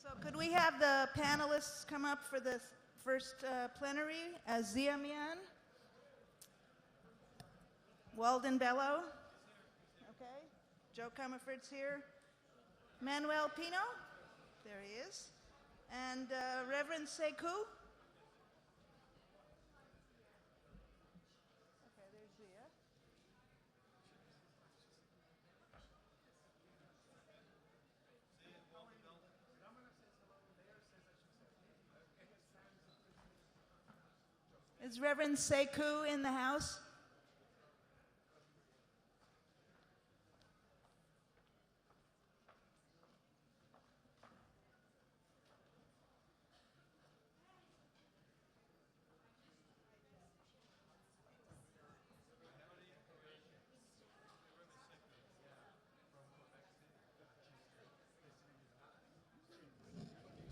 So could we have the panelists come up for the first plenary? Mian, Walden, Bello. Okay. Joe Comerford's here. Manuel, Pino. There he is. And Reverend Sekou. Okay, there's Zia. Is Reverend Sekou in the house?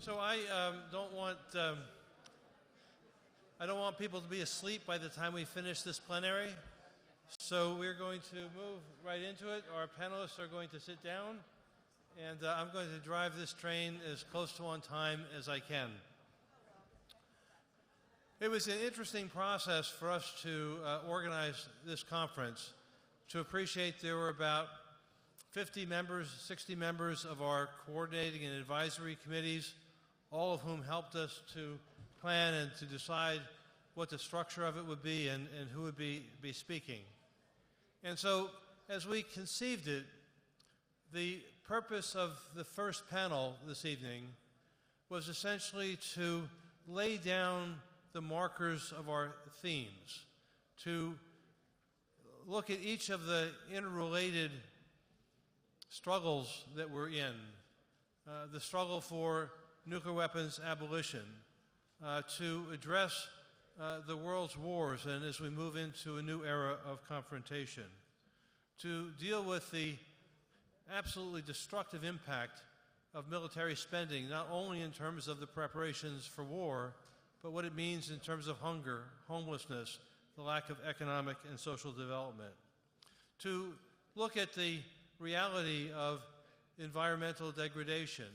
So I don't want people to be asleep by the time we finish this plenary. So we're going to move right into it. Our panelists are going to sit down, and I'm going to drive this train as close to on time as I can. It was an interesting process for us to organize this conference. To appreciate, there were about 50 members, 60 members of our coordinating and advisory committees, all of whom helped us to plan and to decide what the structure of it would be and who would be speaking. And so, as we conceived it, the purpose of the first panel this evening was essentially to lay down the markers of our themes, to look at each of the interrelated struggles that we're in, the struggle for nuclear weapons abolition, to address the world's wars and as we move into a new era of confrontation, to deal with the absolutely destructive impact of military spending, not only in terms of the preparations for war, but what it means in terms of hunger, homelessness, the lack of economic and social development, to look at the reality of environmental degradation,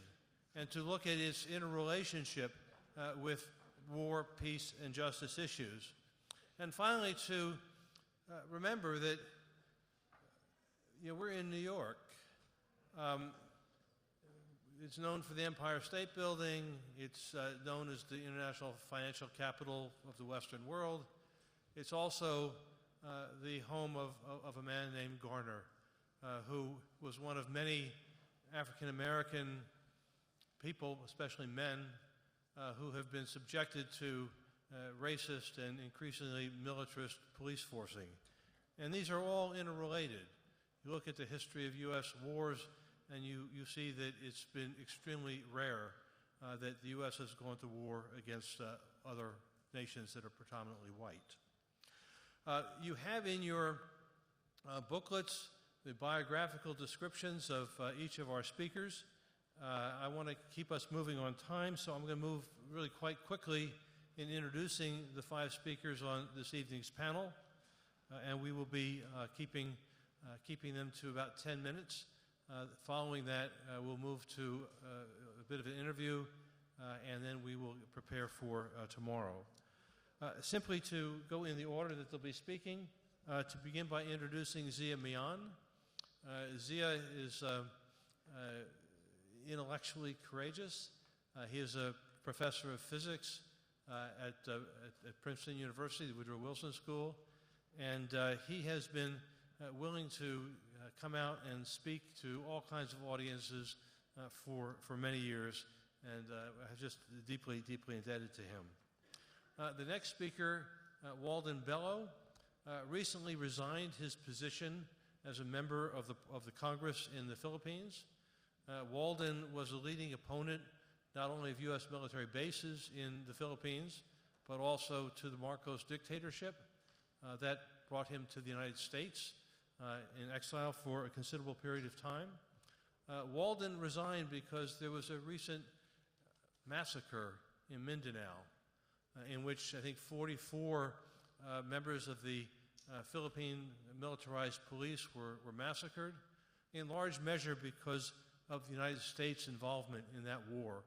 and to look at its interrelationship with war, peace, and justice issues. And finally, to remember that we're in New York. It's known for the Empire State Building. It's known as the international financial capital of the Western world. It's also the home of a man named Garner, who was one of many African American people, especially men, who have been subjected to racist and increasingly militarist police forcing. And these are all interrelated. You look at the history of U.S. wars, and you see that it's been extremely rare that the U.S. has gone to war against other nations that are predominantly white. You have in your booklets the biographical descriptions of each of our speakers. I want to keep us moving on time, so I'm going to move really quite quickly in introducing the 5 speakers on this evening's panel, and we will be keeping them to about 10 minutes. Following that, we'll move to a bit of an interview, and then we will prepare for tomorrow. Simply to go in the order that they'll be speaking, to begin by introducing Mian. Zia is intellectually courageous. He is a professor of physics at Princeton University, the Woodrow Wilson School, and he has been willing to come out and speak to all kinds of audiences for many years, and I'm just deeply, deeply indebted to him. The next speaker, Walden Bello, recently resigned his position as a member of the Congress in the Philippines. Walden was a leading opponent not only of U.S. military bases in the Philippines, but also to the Marcos dictatorship that brought him to the United States in exile for a considerable period of time. Walden resigned because there was a recent massacre in Mindanao in which I think 44 members of the Philippine militarized police were massacred, in large measure because of the United States' involvement in that war,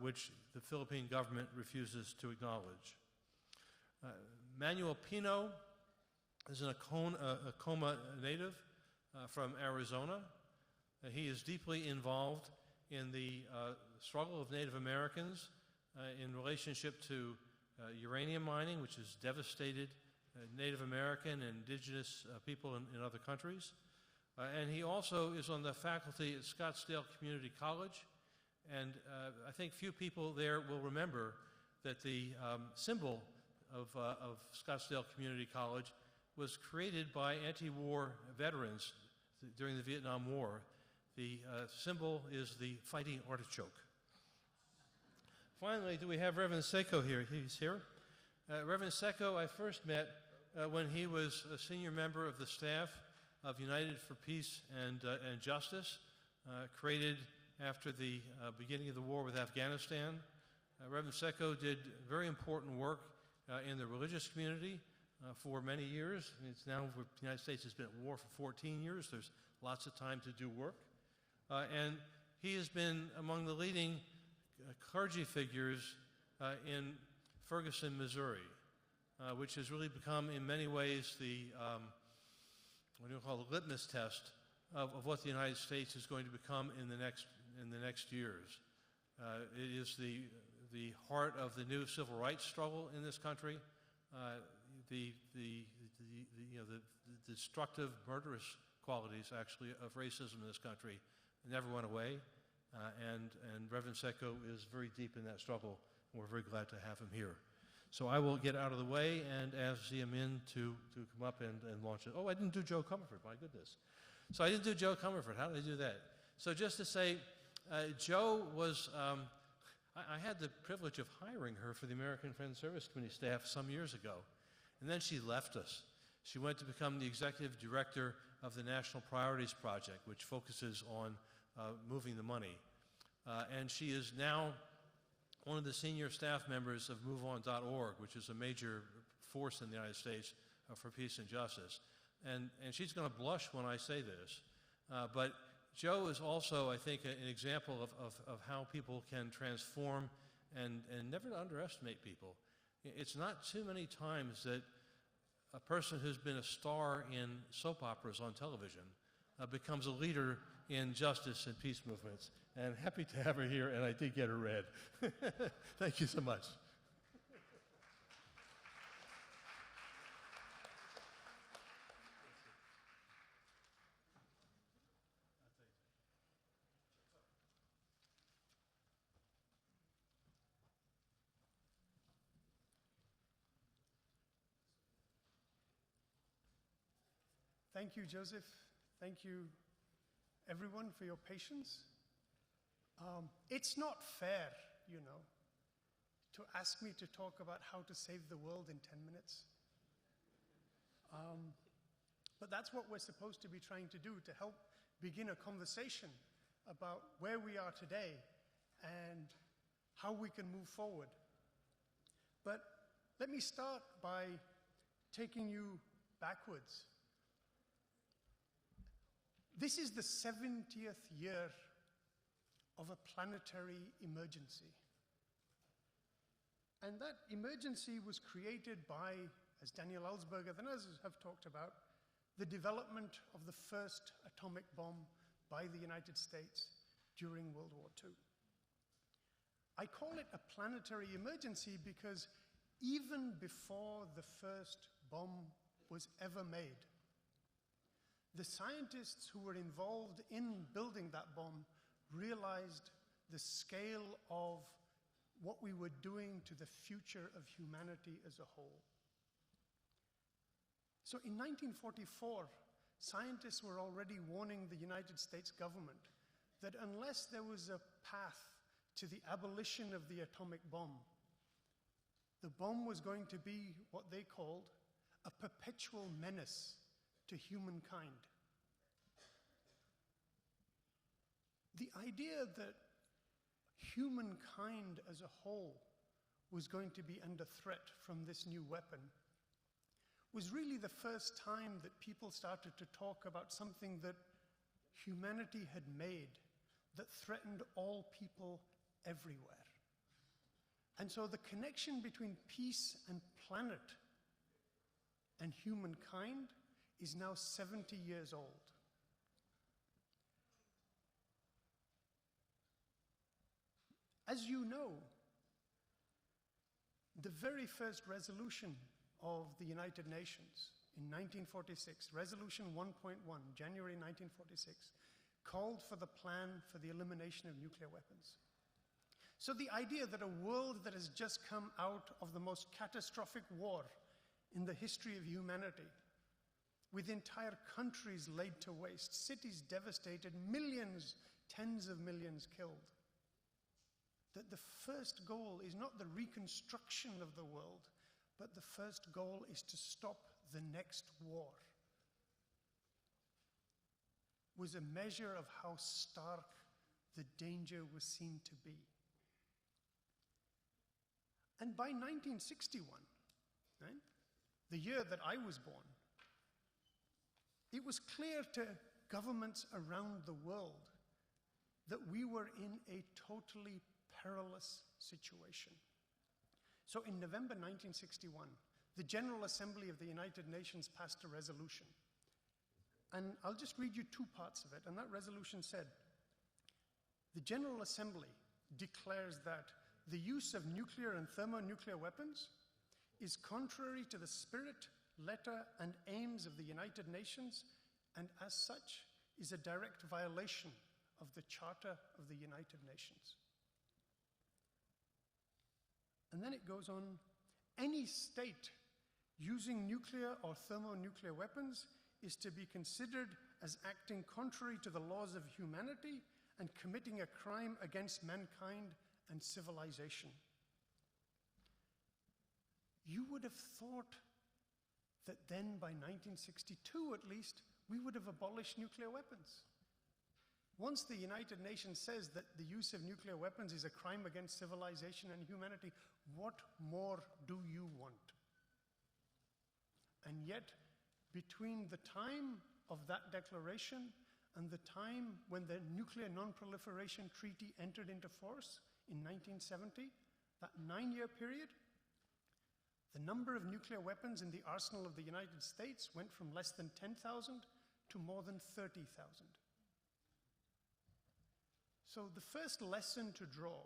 which the Philippine government refuses to acknowledge. Manuel Pino is an Acoma native from Arizona. He is deeply involved in the struggle of Native Americans in relationship to uranium mining, which has devastated Native American and Indigenous people in other countries. And he also is on the faculty at Scottsdale Community College. And I think few people there will remember that the symbol of Scottsdale Community College was created by anti-war veterans during the Vietnam War. The symbol is the fighting artichoke. Finally, do we have Reverend Sekou here? He's here. Reverend Sekou, I first met when he was a senior member of the staff of United for Peace and Justice, created after the beginning of the war with Afghanistan. Reverend Sekou did very important work in the religious community for many years. It's now, the United States has been at war for 14 years. There's lots of time to do work. And he has been among the leading clergy figures in Ferguson, Missouri, which has really become, in many ways, the what do you call the litmus test of what the United States is going to become in the next years. It is the heart of the new civil rights struggle in this country. The destructive, murderous qualities, actually, of racism in this country never went away. And Reverend Sekou is very deep in that struggle. We're very glad to have him here. So I will get out of the way and ask Mian to come up and launch it. Oh, I didn't do Joe Comerford, my goodness. So I didn't do Joe Comerford. How did I do that? So just to say, Joe was, I had the privilege of hiring her for the American Friends Service Committee staff some years ago. And then she left us. She went to become the executive director of the National Priorities Project, which focuses on moving the money. And she is now one of the senior staff members of MoveOn.org, which is a major force in the United States for peace and justice. And she's going to blush when I say this, but Joe is also, I think, an example of how people can transform and never to underestimate people. It's not too many times that a person who's been a star in soap operas on television becomes a leader in justice and peace movements. And I'm happy to have her here, and I did get her read. Thank you so much. Thank you, Joseph. Thank you, everyone, for your patience. It's not fair, you know, to ask me to talk about how to save the world in 10 minutes. But that's what we're supposed to be trying to do, to help begin a conversation about where we are today and how we can move forward. But let me start by taking you backwards. This is the 70th year of a planetary emergency. And that emergency was created by, as Daniel Ellsberg and others have talked about, the development of the first atomic bomb by the United States during World War II. I call it a planetary emergency because even before the first bomb was ever made, the scientists who were involved in building that bomb realized the scale of what we were doing to the future of humanity as a whole. So in 1944, scientists were already warning the United States government that unless there was a path to the abolition of the atomic bomb, the bomb was going to be what they called a perpetual menace to humankind. The idea that humankind as a whole was going to be under threat from this new weapon was really the first time that people started to talk about something that humanity had made that threatened all people everywhere. And so the connection between peace and planet and humankind is now 70 years old. As you know, the very first resolution of the United Nations in 1946, Resolution 1.1, January 1946, called for the plan for the elimination of nuclear weapons. So the idea that a world that has just come out of the most catastrophic war in the history of humanity, with entire countries laid to waste, cities devastated, millions, tens of millions killed, that the first goal is not the reconstruction of the world, but the first goal is to stop the next war, was a measure of how stark the danger was seen to be. And by 1961, right, the year that I was born, it was clear to governments around the world that we were in a totally perilous situation. So in November 1961, the General Assembly of the United Nations passed a resolution. And I'll just read you two parts of it. And that resolution said, the General Assembly declares that the use of nuclear and thermonuclear weapons is contrary to the spirit, letter, and aims of the United Nations, and as such is a direct violation of the Charter of the United Nations. And then it goes on, any state using nuclear or thermonuclear weapons is to be considered as acting contrary to the laws of humanity and committing a crime against mankind and civilization. You would have thought that then by 1962 at least, we would have abolished nuclear weapons. Once the United Nations says that the use of nuclear weapons is a crime against civilization and humanity, what more do you want? And yet, between the time of that declaration and the time when the Nuclear Non-Proliferation Treaty entered into force in 1970, that 9-year period, the number of nuclear weapons in the arsenal of the United States went from less than 10,000 to more than 30,000. So the first lesson to draw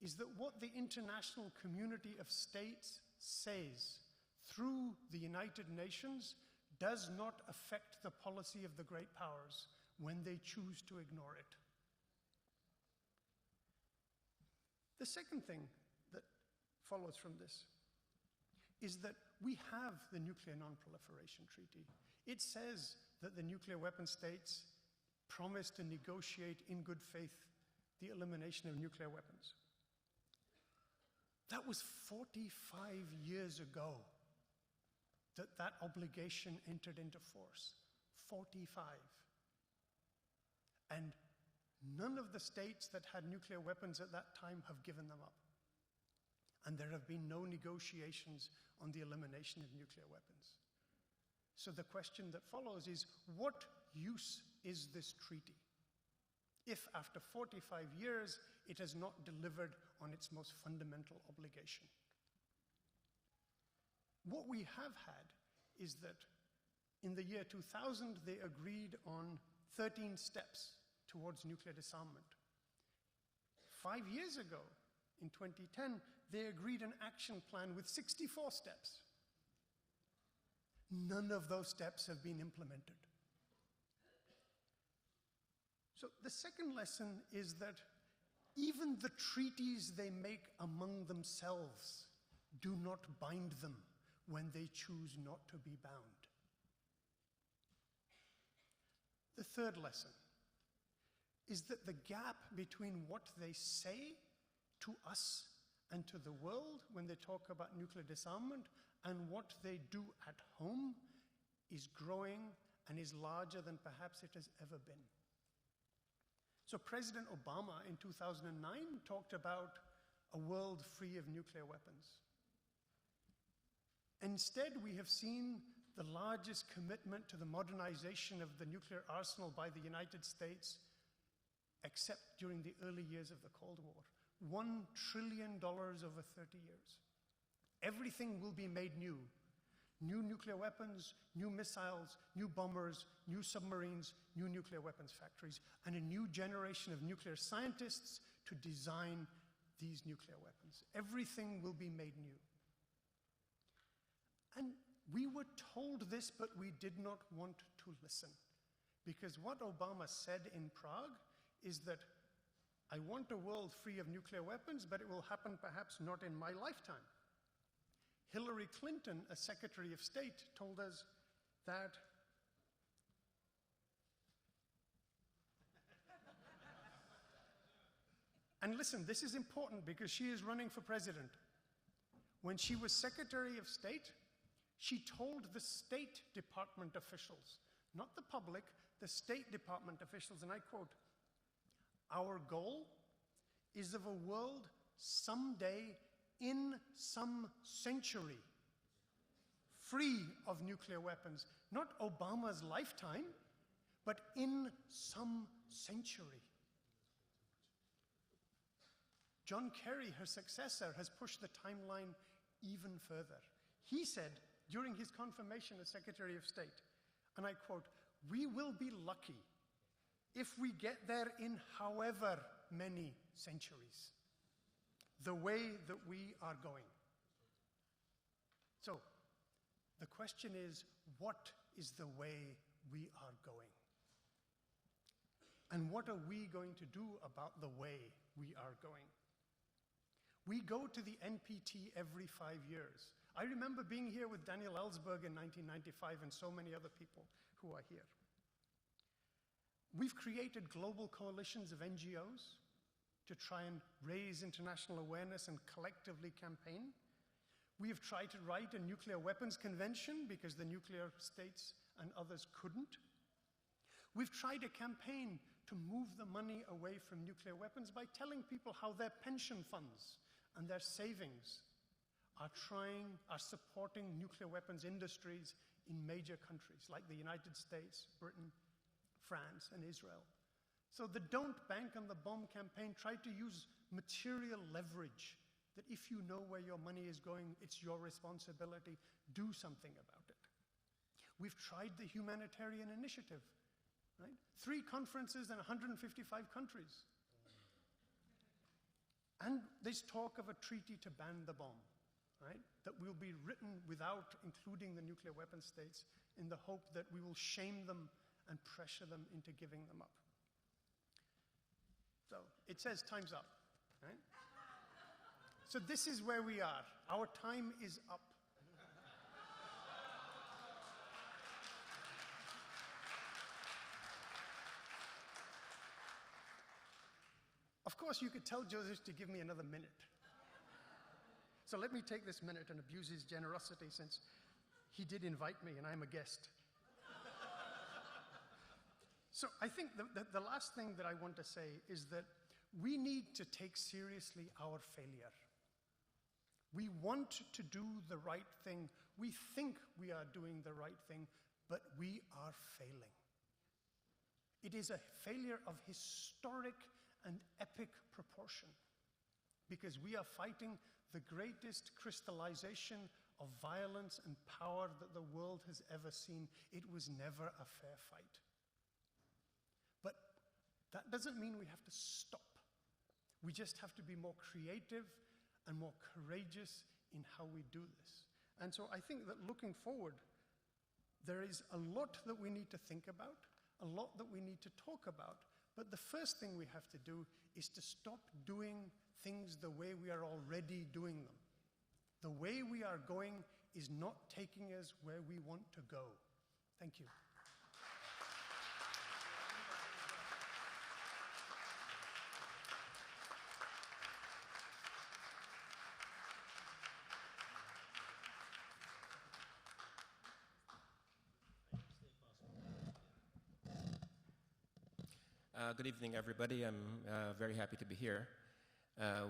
is that what the international community of states says through the United Nations does not affect the policy of the great powers when they choose to ignore it. The second thing that follows from this is that we have the Nuclear Non-Proliferation Treaty. It says that the nuclear weapon states promise to negotiate in good faith the elimination of nuclear weapons. That was 45 years ago that that obligation entered into force. 45. And none of the states that had nuclear weapons at that time have given them up. And there have been no negotiations on the elimination of nuclear weapons. So the question that follows is, what use is this treaty if after 45 years it has not delivered on its most fundamental obligation? What we have had is that in the year 2000 they agreed on 13 steps towards nuclear disarmament. 5 years ago, in 2010, they agreed an action plan with 64 steps. None of those steps have been implemented. So the second lesson is that even the treaties they make among themselves do not bind them when they choose not to be bound. The third lesson is that the gap between what they say to us and to the world when they talk about nuclear disarmament and what they do at home is growing and is larger than perhaps it has ever been. So President Obama in 2009 talked about a world free of nuclear weapons. Instead, we have seen the largest commitment to the modernization of the nuclear arsenal by the United States, except during the early years of the Cold War. $1 trillion over 30 years. Everything will be made new. New nuclear weapons, new missiles, new bombers, new submarines, new nuclear weapons factories, and a new generation of nuclear scientists to design these nuclear weapons. Everything will be made new. And we were told this, but we did not want to listen. Because what Obama said in Prague is that I want a world free of nuclear weapons, but it will happen perhaps not in my lifetime. Hillary Clinton, as Secretary of State, told us that and listen, this is important because she is running for president. When she was Secretary of State, she told the State Department officials, not the public, the State Department officials, and I quote, "Our goal is of a world someday in some century, free of nuclear weapons." Not Obama's lifetime, but in some century. John Kerry, her successor, has pushed the timeline even further. He said during his confirmation as Secretary of State, and I quote, "We will be lucky if we get there in however many centuries, the way that we are going." So, the question is, what is the way we are going? And what are we going to do about the way we are going? We go to the NPT every 5 years. I remember being here with Daniel Ellsberg in 1995 and so many other people who are here. We've created global coalitions of NGOs to try and raise international awareness and collectively campaign. We have tried to write a nuclear weapons convention because the nuclear states and others couldn't. We've tried a campaign to move the money away from nuclear weapons by telling people how their pension funds and their savings are supporting nuclear weapons industries in major countries like the United States, Britain, France, and Israel. So the Don't Bank on the Bomb campaign tried to use material leverage, that if you know where your money is going, it's your responsibility, do something about it. We've tried the humanitarian initiative, right? 3 conferences in 155 countries. And there's talk of a treaty to ban the bomb, right? That will be written without including the nuclear weapon states in the hope that we will shame them and pressure them into giving them up. So it says time's up, right? So this is where we are. Our time is up. Of course, you could tell Joseph to give me another minute. So let me take this minute and abuse his generosity since he did invite me and I'm a guest. So I think the last thing that I want to say is that we need to take seriously our failure. We want to do the right thing. We think we are doing the right thing, but we are failing. It is a failure of historic and epic proportion because we are fighting the greatest crystallization of violence and power that the world has ever seen. It was never a fair fight. But that doesn't mean we have to stop. We just have to be more creative and more courageous in how we do this. And so I think that looking forward, there is a lot that we need to think about, a lot that we need to talk about, but the first thing we have to do is to stop doing things the way we are already doing them. The way we are going is not taking us where we want to go. Thank you. Good evening, everybody. I'm very happy to be here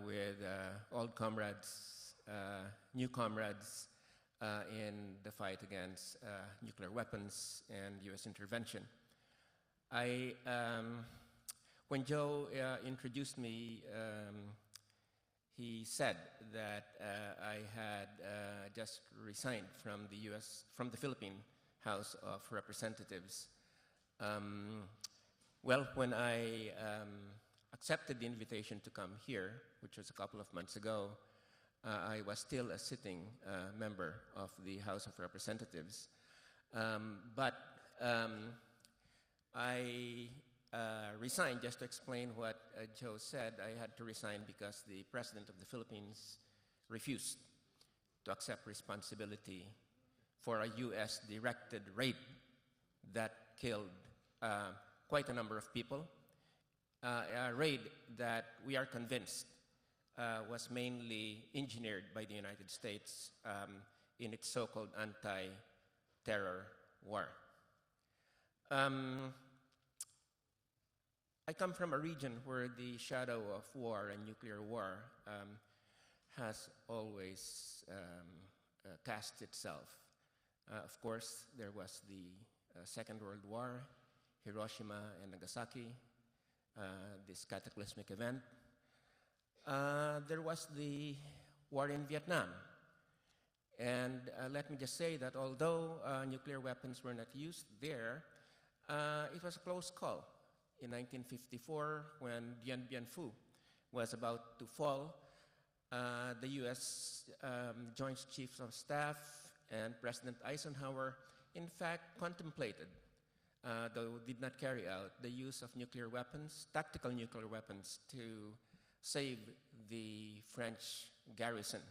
with old comrades, new comrades in the fight against nuclear weapons and U.S. intervention. When Joe introduced me, he said that I had just resigned from the Philippine House of Representatives. Well, when I accepted the invitation to come here, which was a couple of months ago, I was still a sitting member of the House of Representatives. But I resigned. Just to explain what Joe said, I had to resign because the President of the Philippines refused to accept responsibility for a US-directed raid that killed quite a number of people, a raid that we are convinced was mainly engineered by the United States in its so-called anti-terror war. I come from a region where the shadow of war and nuclear war has always cast itself. Of course, there was the Second World War, Hiroshima and Nagasaki, this cataclysmic event. There was the war in Vietnam. And let me just say that although nuclear weapons were not used there, it was a close call. In 1954, when Dien Bien Phu was about to fall, the US Joint Chiefs of Staff and President Eisenhower, in fact, contemplated, though did not carry out, the use of nuclear weapons, tactical nuclear weapons, to save the French garrison.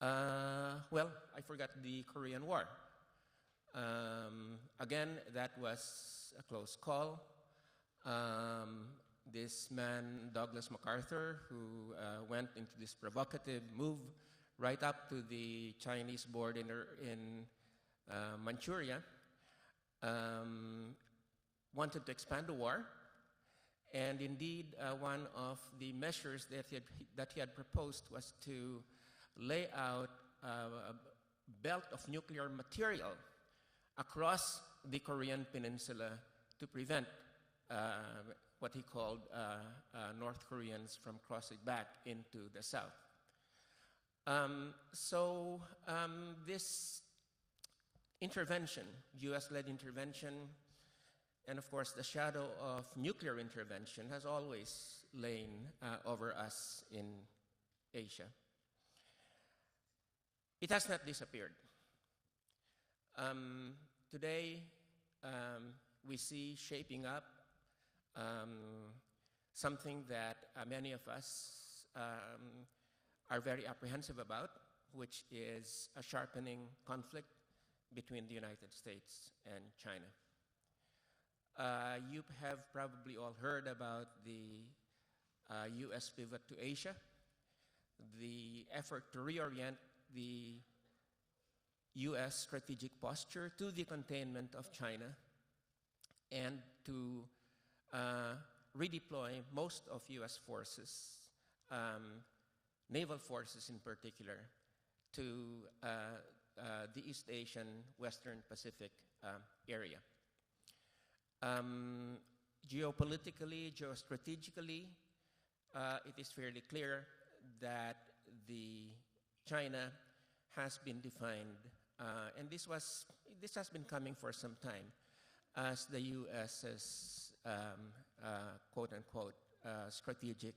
Well, I forgot the Korean War. Again, that was a close call. This man, Douglas MacArthur, who went into this provocative move right up to the Chinese border in Manchuria, wanted to expand the war. And indeed, one of the measures that he had proposed was to lay out a belt of nuclear material across the Korean peninsula to prevent what he called North Koreans from crossing back into the south. So this intervention, US-led intervention, and of course the shadow of nuclear intervention has always lain over us in Asia. It has not disappeared. Today, we see shaping up something that many of us are very apprehensive about, which is a sharpening conflict between the United States and China. You have probably all heard about the US pivot to Asia, the effort to reorient the US strategic posture to the containment of China and to redeploy most of US forces, naval forces in particular, to the East Asian, Western Pacific area. Geopolitically, geostrategically, it is fairly clear that China has been defined, and this has been coming for some time, as the US's quote-unquote strategic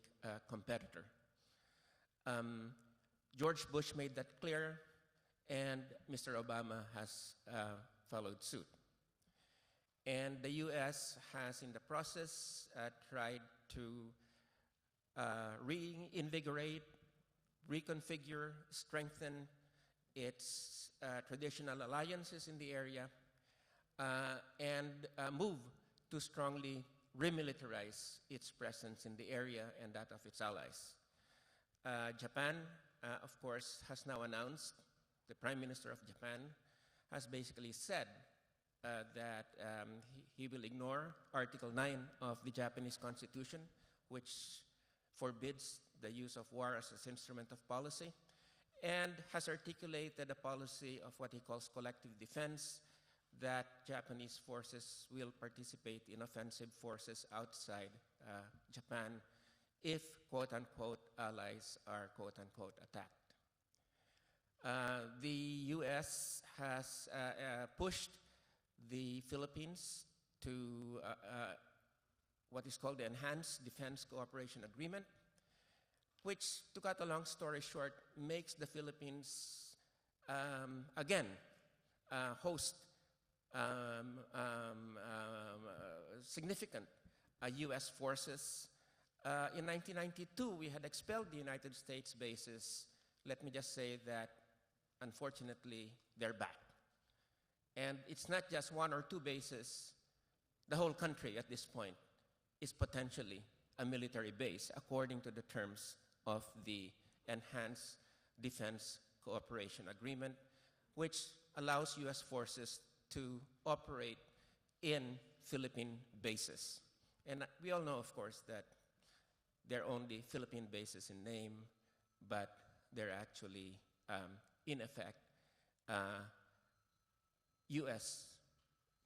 competitor. George Bush made that clear, and Mr. Obama has followed suit. And the US has, in the process, tried to reinvigorate, reconfigure, strengthen its traditional alliances in the area, and move to strongly remilitarize its presence in the area and that of its allies. Japan, of course, has now announced, the Prime Minister of Japan has basically said that he will ignore Article 9 of the Japanese Constitution, which forbids the use of war as an instrument of policy, and has articulated a policy of what he calls collective defense, that Japanese forces will participate in offensive forces outside Japan if quote-unquote allies are quote-unquote attacked. The U.S. has pushed the Philippines to what is called the Enhanced Defense Cooperation Agreement, which, to cut a long story short, makes the Philippines again host significant U.S. forces. In 1992, we had expelled the United States bases. Let me just say that, unfortunately, they're back. And it's not just one or two bases. The whole country at this point is potentially a military base, according to the terms of the Enhanced Defense Cooperation Agreement, which allows U.S. forces to operate in Philippine bases. And we all know, of course, that they're only Philippine bases in name, but they're actually, in effect, U.S.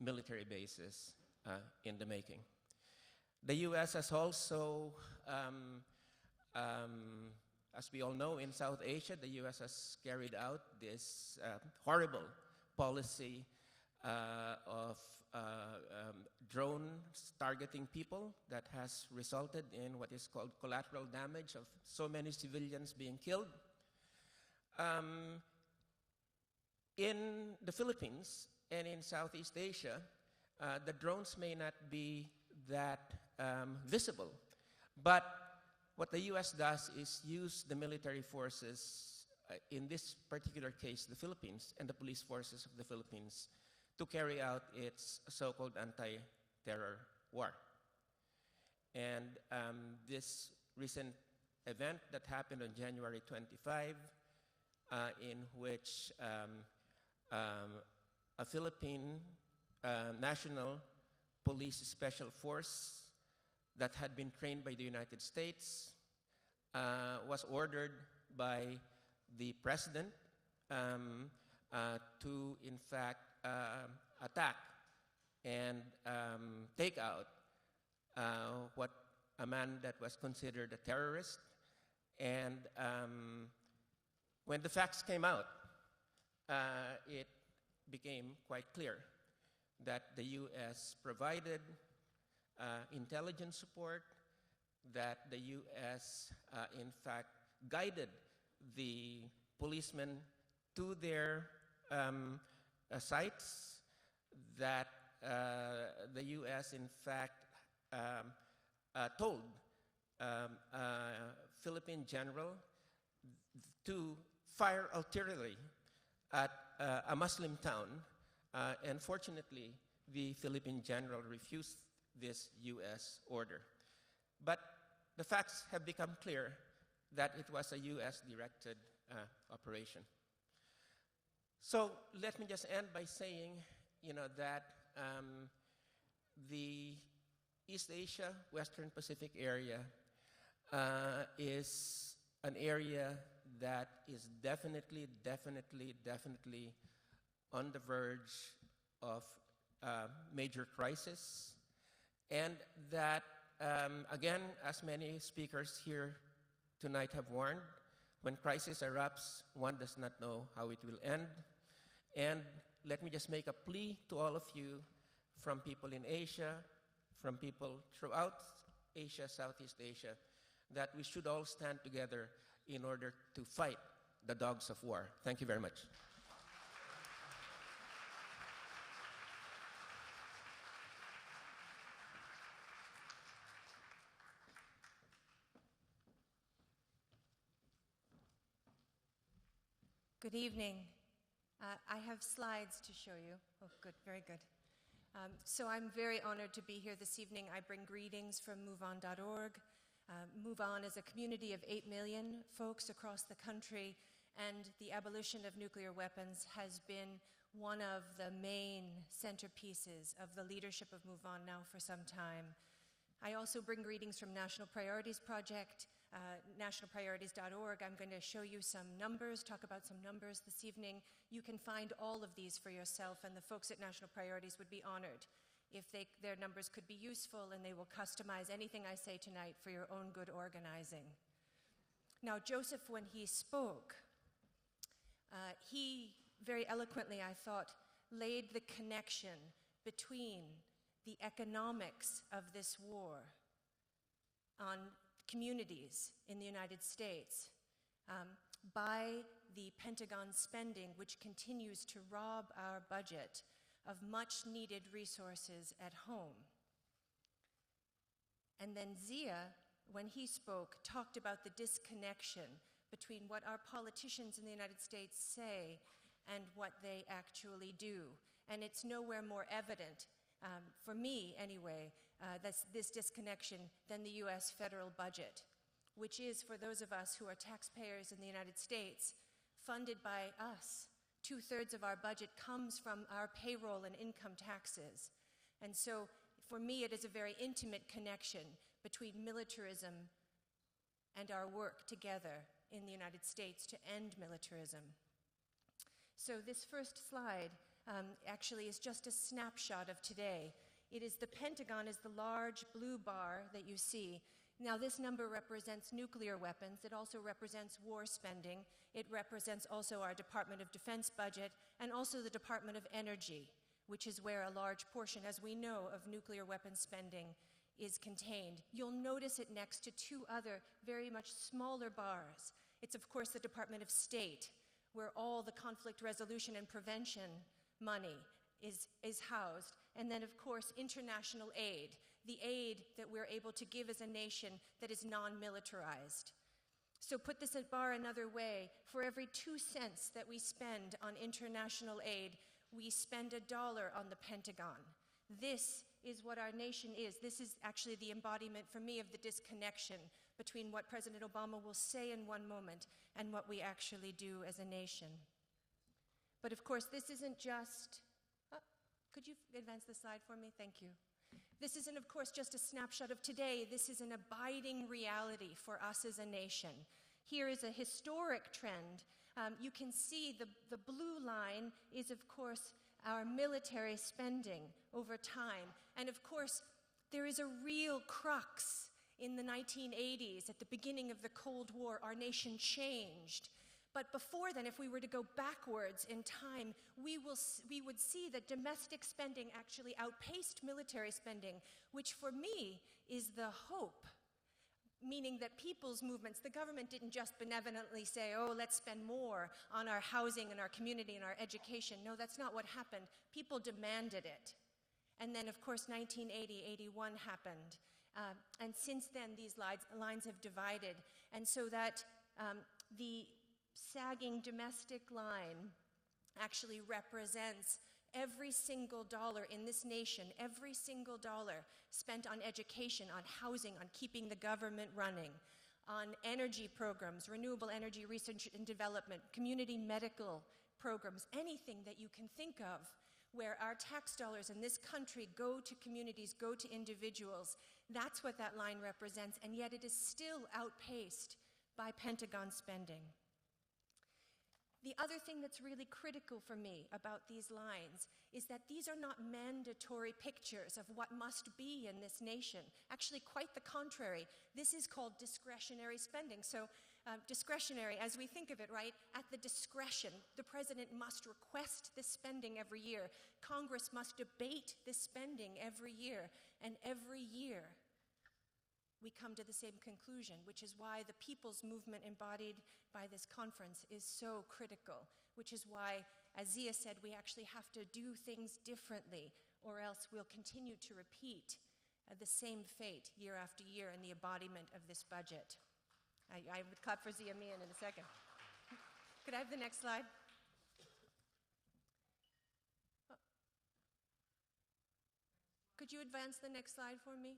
military bases in the making. The U.S. has also, as we all know, in South Asia, the U.S. has carried out this horrible policy of drones targeting people that has resulted in what is called collateral damage of so many civilians being killed. In the Philippines and in Southeast Asia, the drones may not be that visible, but what the U.S. does is use the military forces, in this particular case, the Philippines, and the police forces of the Philippines, to carry out its so-called anti-terror war. And this recent event that happened on January 25, in which a Philippine National Police Special Force that had been trained by the United States was ordered by the president to, in fact, attack and take out what a man that was considered a terrorist. And when the facts came out, it became quite clear that the U.S. provided intelligence support, that the U.S. In fact guided the policemen to their sites, that the U.S. in fact told Philippine general to fire artillery at a Muslim town, and fortunately the Philippine general refused this U.S. order. But the facts have become clear that it was a U.S.-directed operation. So let me just end by saying, that the East Asia, Western Pacific area is an area that is definitely on the verge of major crisis, and that, again, as many speakers here tonight have warned, when crisis erupts, one does not know how it will end. And let me just make a plea to all of you, from people in Asia, from people throughout Asia, Southeast Asia, that we should all stand together in order to fight the dogs of war. Thank you very much. Good evening. I have slides to show you. Oh, good, very good. So I'm very honored to be here this evening. I bring greetings from MoveOn.org. MoveOn is a community of 8 million folks across the country, and the abolition of nuclear weapons has been one of the main centerpieces of the leadership of MoveOn now for some time. I also bring greetings from National Priorities Project, nationalpriorities.org. I'm going to show you some numbers, talk about some numbers this evening. You can find all of these for yourself, and the folks at National Priorities would be honored their numbers could be useful, and they will customize anything I say tonight for your own good organizing. Now, Joseph, when he spoke, he very eloquently, I thought, laid the connection between the economics of this war on communities in the United States by the Pentagon spending, which continues to rob our budget of much-needed resources at home. And then Zia, when he spoke, talked about the disconnection between what our politicians in the United States say and what they actually do. And it's nowhere more evident, for me anyway, this disconnection than the US federal budget, which is, for those of us who are taxpayers in the United States, funded by us. 2/3 of our budget comes from our payroll and income taxes. And so, for me, it is a very intimate connection between militarism and our work together in the United States to end militarism. So this first slide actually is just a snapshot of today. It is the Pentagon is the large blue bar that you see. Now, this number represents nuclear weapons. It also represents war spending. It represents also our Department of Defense budget and also the Department of Energy, which is where a large portion, as we know, of nuclear weapons spending is contained. You'll notice it next to two other very much smaller bars. It's, of course, the Department of State, where all the conflict resolution and prevention money is housed. And then, of course, international aid, the aid that we're able to give as a nation that is non-militarized. So put this bar another way, for every 2 cents that we spend on international aid, we spend $1 on the Pentagon. This is what our nation is. This is actually the embodiment for me of the disconnection between what President Obama will say in one moment and what we actually do as a nation. But of course, this isn't just, could you advance the slide for me? Thank you. This isn't, of course, just a snapshot of today. This is an abiding reality for us as a nation. Here is a historic trend. You can see the blue line is, of course, our military spending over time. And of course, there is a real crux in the 1980s. At the beginning of the Cold War, our nation changed. But before then, if we were to go backwards in time, we would see that domestic spending actually outpaced military spending, which for me is the hope, meaning that people's movements, the government didn't just benevolently say, oh, let's spend more on our housing and our community and our education. No, that's not what happened. People demanded it. And then, of course, 1980, 81 happened. And since then, these lines have divided. And so that the sagging domestic line actually represents every single dollar in this nation, every single dollar spent on education, on housing, on keeping the government running, on energy programs, renewable energy research and development, community medical programs, anything that you can think of where our tax dollars in this country go to communities, go to individuals. That's what that line represents, and yet it is still outpaced by Pentagon spending. The other thing that's really critical for me about these lines is that these are not mandatory pictures of what must be in this nation. Actually, quite the contrary. This is called discretionary spending. So discretionary, as we think of it, right, at the discretion, the president must request this spending every year. Congress must debate this spending every year. And every year, we come to the same conclusion, which is why the people's movement embodied by this conference is so critical, which is why, as Zia said, we actually have to do things differently, or else we'll continue to repeat the same fate year after year in the embodiment of this budget. I would clap for Zia Mian in a second. Could I have the next slide? Could you advance the next slide for me?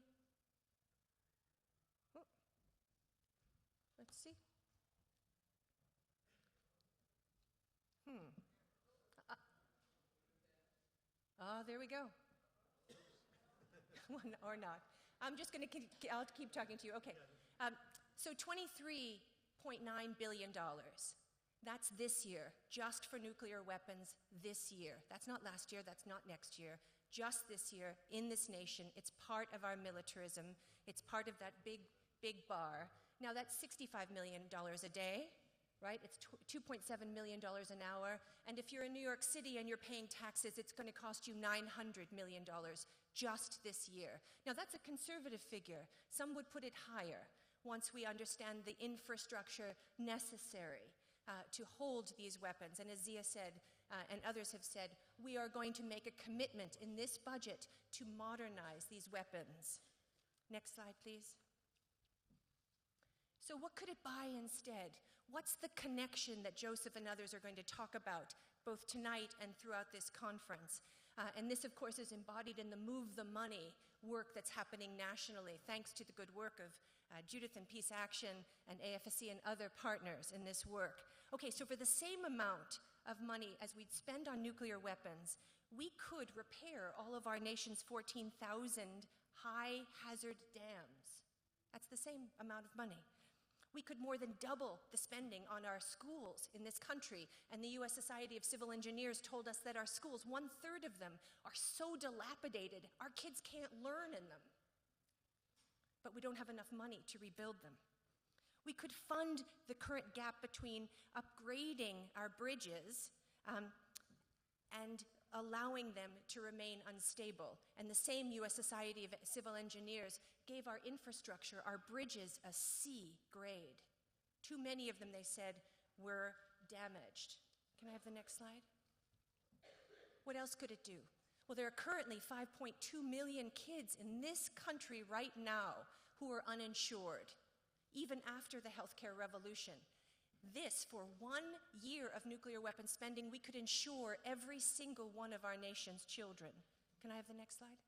Let's see. There we go. Or not. I'm just going to I'll keep talking to you. Okay. So $23.9 billion. That's this year, just for nuclear weapons this year. That's not last year, that's not next year. just this year in this nation. It's part of our militarism. It's part of that big, big bar. Now that's $65 million a day, right? It's $2.7 million an hour. And if you're in New York City and you're paying taxes, it's going to cost you $900 million just this year. Now that's a conservative figure. Some would put it higher once we understand the infrastructure necessary to hold these weapons. And as Zia said, and others have said, we are going to make a commitment in this budget to modernize these weapons. Next slide, please. So what could it buy instead? What's the connection that Joseph and others are going to talk about both tonight and throughout this conference? And this, of course, is embodied in the Move the Money work that's happening nationally, thanks to the good work of Judith and Peace Action and AFSC and other partners in this work. Okay, so for the same amount of money as we'd spend on nuclear weapons, we could repair all of our nation's 14,000 high-hazard dams. That's the same amount of money. We could more than double the spending on our schools in this country. And the U.S. Society of Civil Engineers told us that our schools, 1/3 of them, are so dilapidated, our kids can't learn in them. But we don't have enough money to rebuild them. We could fund the current gap between upgrading our bridges and allowing them to remain unstable. And the same U.S. Society of Civil Engineers gave our infrastructure, our bridges, a C grade. Too many of them, they said, were damaged. Can I have the next slide? What else could it do? Well, there are currently 5.2 million kids in this country right now who are uninsured, even after the healthcare revolution. This, for 1 year of nuclear weapons spending, we could insure every single one of our nation's children. Can I have the next slide?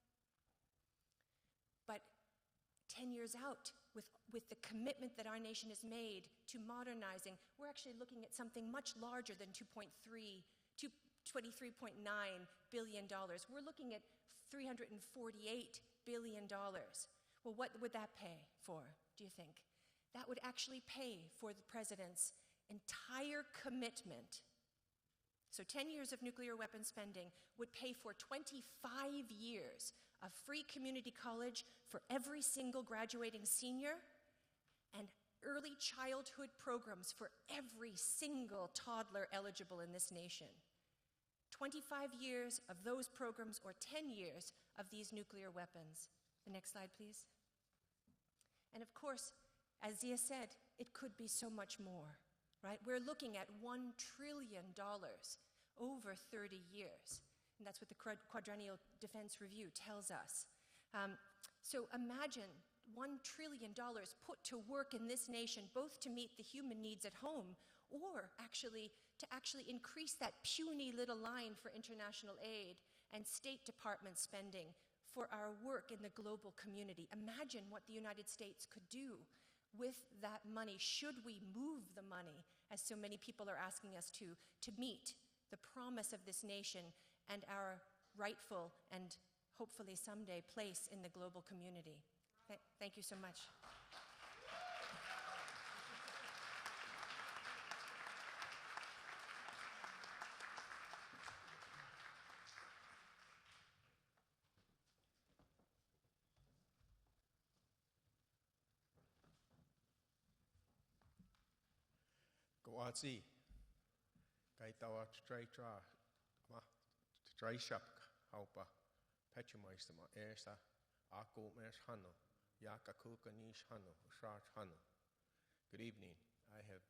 But 10 years out, with the commitment that our nation has made to modernizing, we're actually looking at something much larger than $23.9 billion. We're looking at $348 billion. Well, what would that pay for, do you think? That would actually pay for the president's entire commitment. So 10 years of nuclear weapons spending would pay for 25 years of free community college for every single graduating senior and early childhood programs for every single toddler eligible in this nation. 25 years of those programs or 10 years of these nuclear weapons. The next slide, please. And of course, as Zia said, it could be so much more, right? We're looking at $1 trillion over 30 years. And that's what the Quadrennial Defense Review tells us. So imagine $1 trillion put to work in this nation, both to meet the human needs at home or to actually increase that puny little line for international aid and State Department spending for our work in the global community. Imagine what the United States could do with that money, should we move the money, as so many people are asking us to meet the promise of this nation and our rightful and hopefully someday place in the global community. Thank you so much. Goatsi, Gaitawa Traitra, Traishap, Haupa, Pechumaistama, Ersa, Ako Mers Hano, Yakakuka Nish Hano, Sharch Hano. Good evening. I have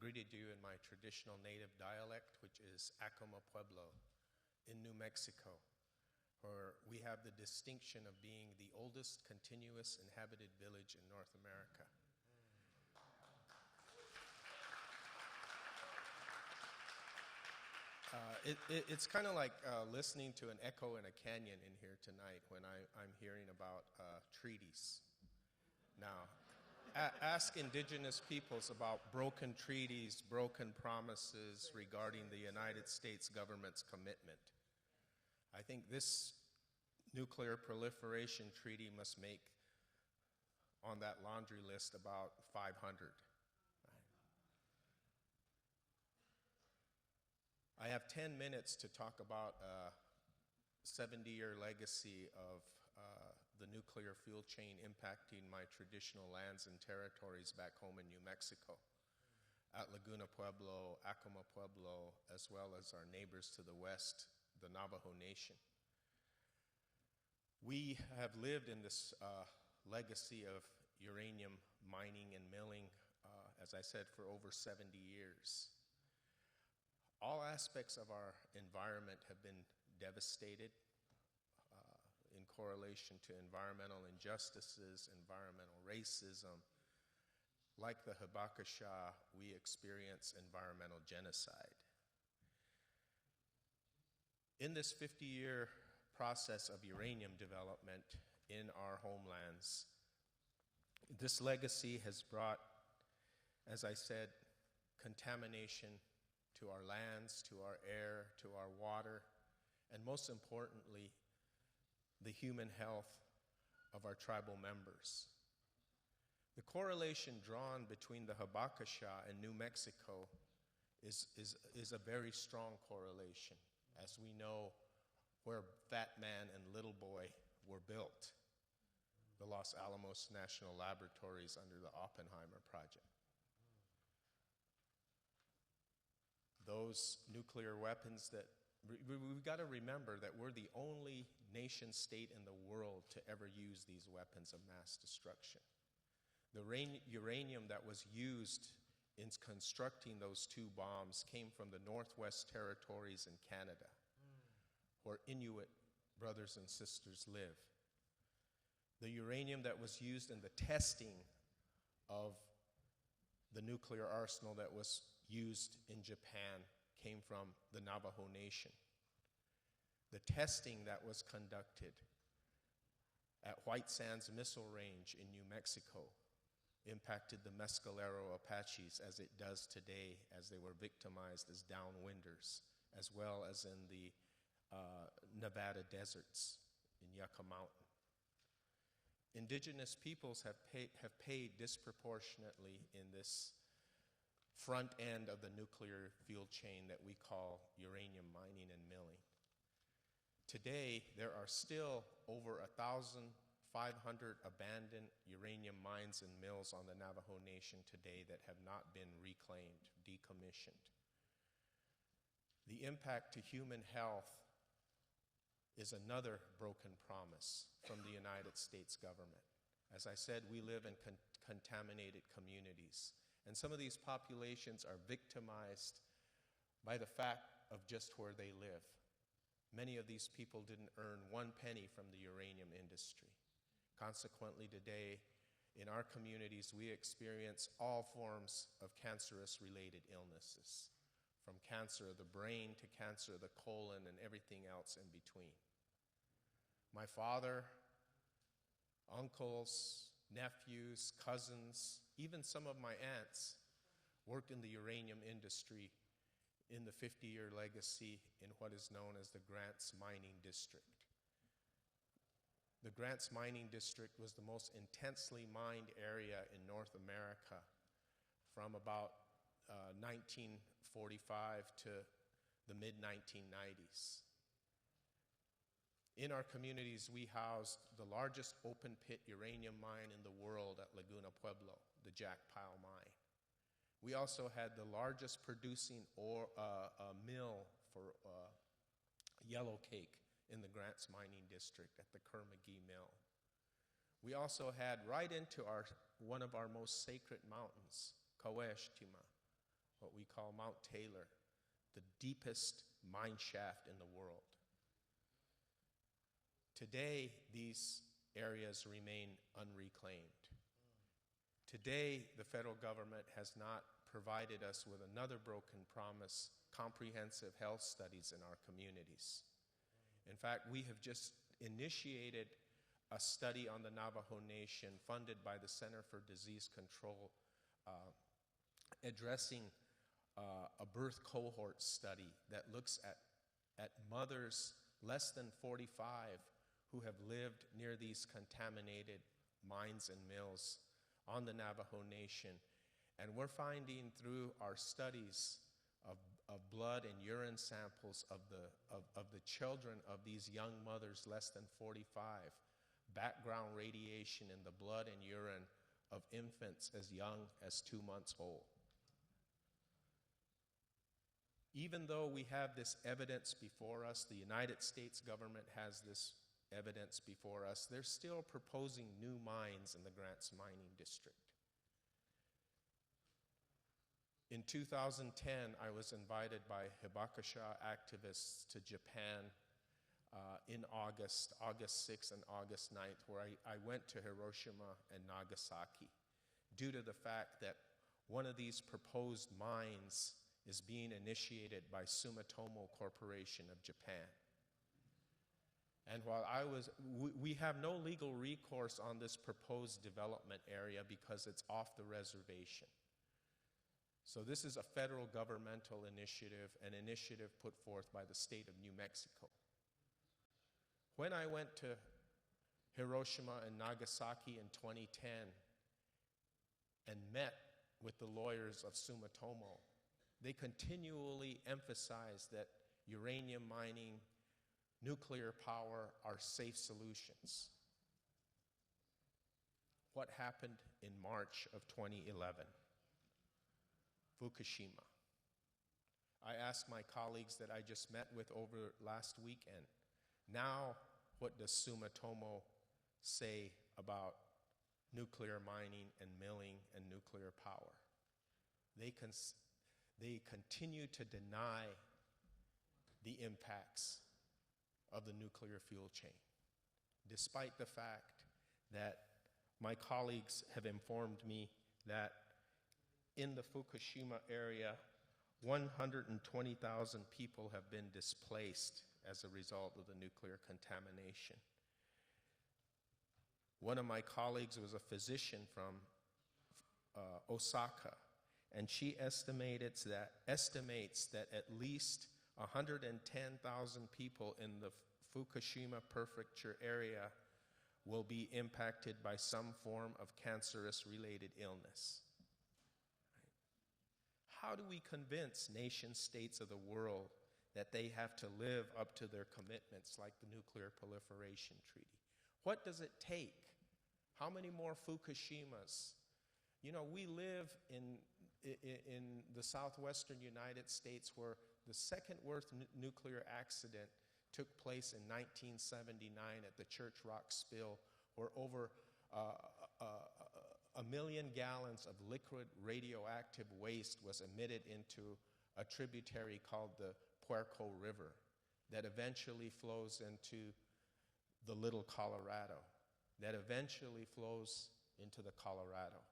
greeted you in my traditional native dialect, which is Acoma Pueblo in New Mexico, where we have the distinction of being the oldest continuous inhabited village in North America. It's kind of like listening to an echo in a canyon in here tonight when I'm hearing about treaties. Now, ask indigenous peoples about broken treaties, broken promises regarding the United States government's commitment. I think this nuclear proliferation treaty must make on that laundry list about 500. I have 10 minutes to talk about 70-year legacy of the nuclear fuel chain impacting my traditional lands and territories back home in New Mexico, at Laguna Pueblo, Acoma Pueblo, as well as our neighbors to the west, the Navajo Nation. We have lived in this legacy of uranium mining and milling, as I said, for over 70 years. All aspects of our environment have been devastated in correlation to environmental injustices, environmental racism. Like the Habakasha, we experience environmental genocide. In this 50-year process of uranium development in our homelands, this legacy has brought, as I said, contamination to our lands, to our air, to our water, and most importantly, the human health of our tribal members. The correlation drawn between the Habakasha and New Mexico is a very strong correlation, as we know where Fat Man and Little Boy were built, the Los Alamos National Laboratories under the Oppenheimer Project. Those nuclear weapons that we've got to remember that we're the only nation state in the world to ever use these weapons of mass destruction. The uranium that was used in constructing those two bombs came from the Northwest Territories in Canada, where Inuit brothers and sisters live. The uranium that was used in the testing of the nuclear arsenal that was used in Japan came from the Navajo Nation. The testing that was conducted at White Sands Missile Range in New Mexico impacted the Mescalero Apaches as it does today, as they were victimized as downwinders, as well as in the Nevada deserts in Yucca Mountain. Indigenous peoples have paid disproportionately in this front end of the nuclear fuel chain that we call uranium mining and milling. Today, there are still over 1,500 abandoned uranium mines and mills on the Navajo Nation today that have not been reclaimed, decommissioned. The impact to human health is another broken promise from the United States government. As I said, we live in contaminated communities, and some of these populations are victimized by the fact of just where they live. Many of these people didn't earn 1 penny from the uranium industry. Consequently, today, in our communities, we experience all forms of cancerous-related illnesses, from cancer of the brain to cancer of the colon and everything else in between. My father, uncles, nephews, cousins, even some of my aunts worked in the uranium industry in the 50-year legacy in what is known as the Grants Mining District. The Grants Mining District was the most intensely mined area in North America from about 1945 to the mid-1990s. In our communities, we housed the largest open-pit uranium mine in the world at Laguna Pueblo, the Jack Pile Mine. We also had the largest producing mill for yellow cake in the Grants Mining District at the Kerr-McGee Mill. We also had right into one of our most sacred mountains, Kaweshtima, what we call Mount Taylor, the deepest mine shaft in the world. Today, these areas remain unreclaimed. Today, the federal government has not provided us with another broken promise, comprehensive health studies in our communities. In fact, we have just initiated a study on the Navajo Nation funded by the Center for Disease Control, addressing a birth cohort study that looks at mothers less than 45 who have lived near these contaminated mines and mills on the Navajo Nation. And we're finding through our studies blood and urine samples of the children of these young mothers less than 45, background radiation in the blood and urine of infants as young as 2 months old. Even though we have this evidence before us, the United States government has this evidence before us, they're still proposing new mines in the Grants Mining District. In 2010, I was invited by Hibakusha activists to Japan in August 6th and August 9th, where I went to Hiroshima and Nagasaki due to the fact that one of these proposed mines is being initiated by Sumitomo Corporation of Japan. And while we have no legal recourse on this proposed development area because it's off the reservation. So this is a federal governmental initiative, an initiative put forth by the state of New Mexico. When I went to Hiroshima and Nagasaki in 2010 and met with the lawyers of Sumitomo, they continually emphasized that uranium mining, nuclear power are safe solutions. What happened in March of 2011? Fukushima. I asked my colleagues that I just met with over last weekend, now what does Sumitomo say about nuclear mining and milling and nuclear power? They continue to deny the impacts of the nuclear fuel chain, despite the fact that my colleagues have informed me that in the Fukushima area, 120,000 people have been displaced as a result of the nuclear contamination. One of my colleagues was a physician from Osaka, and she estimates that at least 110,000 people in the Fukushima prefecture area will be impacted by some form of cancerous-related illness. How do we convince nation states of the world that they have to live up to their commitments like the Nuclear Proliferation Treaty? What does it take? How many more Fukushimas? You know, we live in the southwestern United States where the second worst nuclear accident took place in 1979 at the Church Rock spill, where over 1 million gallons of liquid radioactive waste was emitted into a tributary called the Puerco River that eventually flows into the Little Colorado, that eventually flows into the Colorado,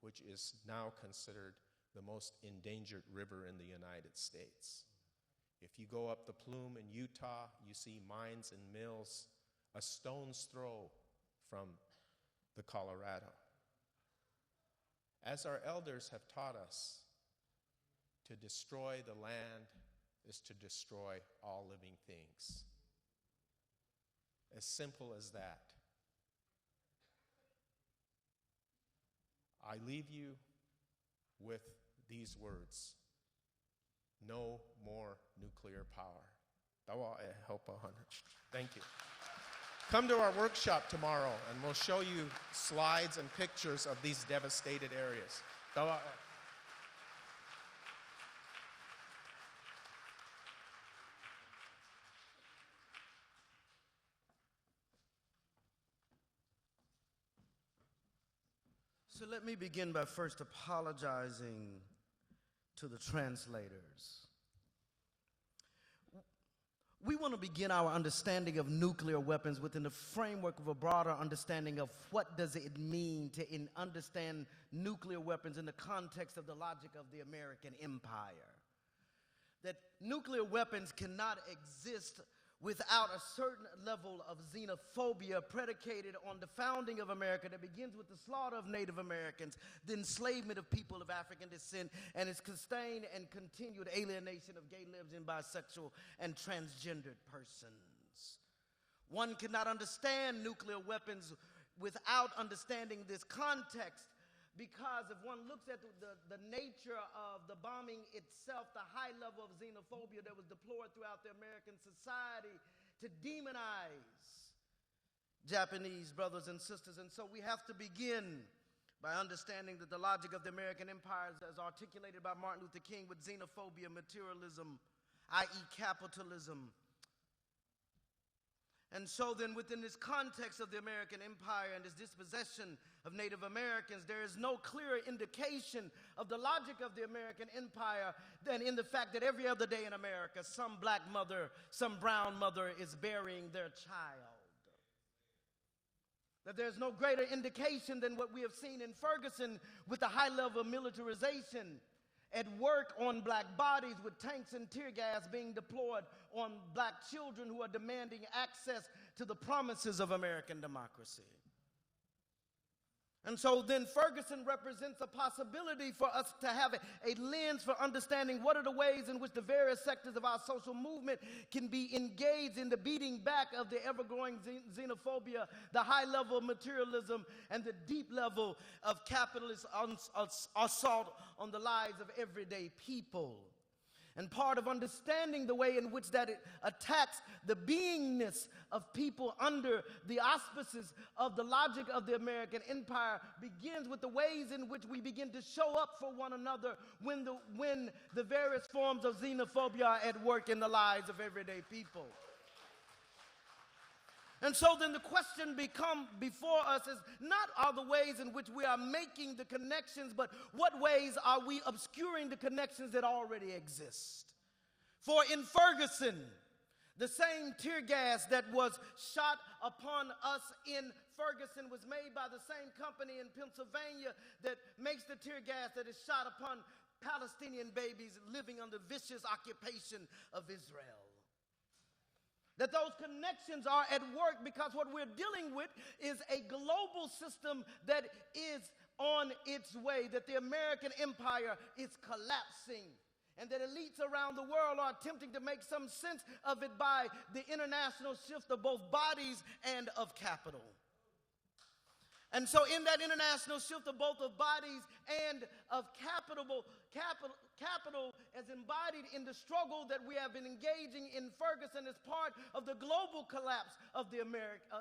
which is now considered the most endangered river in the United States. If you go up the Plume in Utah, you see mines and mills a stone's throw from the Colorado. As our elders have taught us, to destroy the land is to destroy all living things. As simple as that. I leave you with these words: no more nuclear power. Thank you. Come to our workshop tomorrow and we'll show you slides and pictures of these devastated areas. So let me begin by first apologizing to the translators. We want to begin our understanding of nuclear weapons within the framework of a broader understanding of what does it mean to understand nuclear weapons in the context of the logic of the American empire. That nuclear weapons cannot exist without a certain level of xenophobia predicated on the founding of America that begins with the slaughter of Native Americans, the enslavement of people of African descent, and its sustained and continued alienation of gay, lesbian, bisexual, and transgendered persons. One cannot understand nuclear weapons without understanding this context because if one looks at the nature of the bombing itself, the high level of xenophobia that was deployed throughout the American society to demonize Japanese brothers and sisters. And so we have to begin by understanding that the logic of the American empire, as articulated by Martin Luther King, with xenophobia, materialism, i.e. capitalism. And so then within this context of the American empire and this dispossession of Native Americans, there is no clearer indication of the logic of the American empire than in the fact that every other day in America, some black mother, some brown mother is burying their child. That there's no greater indication than what we have seen in Ferguson with the high level of militarization at work on black bodies, with tanks and tear gas being deployed on black children who are demanding access to the promises of American democracy. And so then Ferguson represents a possibility for us to have a lens for understanding what are the ways in which the various sectors of our social movement can be engaged in the beating back of the ever-growing xenophobia, the high level of materialism, and the deep level of capitalist assault on the lives of everyday people. And part of understanding the way in which that it attacks the beingness of people under the auspices of the logic of the American empire begins with the ways in which we begin to show up for one another when the various forms of xenophobia are at work in the lives of everyday people. And so then the question before us is not are the ways in which we are making the connections, but what ways are we obscuring the connections that already exist? For in Ferguson, the same tear gas that was shot upon us in Ferguson was made by the same company in Pennsylvania that makes the tear gas that is shot upon Palestinian babies living under vicious occupation of Israel. That those connections are at work because what we're dealing with is a global system that is on its way, that the American empire is collapsing, and that elites around the world are attempting to make some sense of it by the international shift of both bodies and of capital. And so in that international shift of both of bodies and of capital as embodied in the struggle that we have been engaging in Ferguson as part of the global collapse of the empire.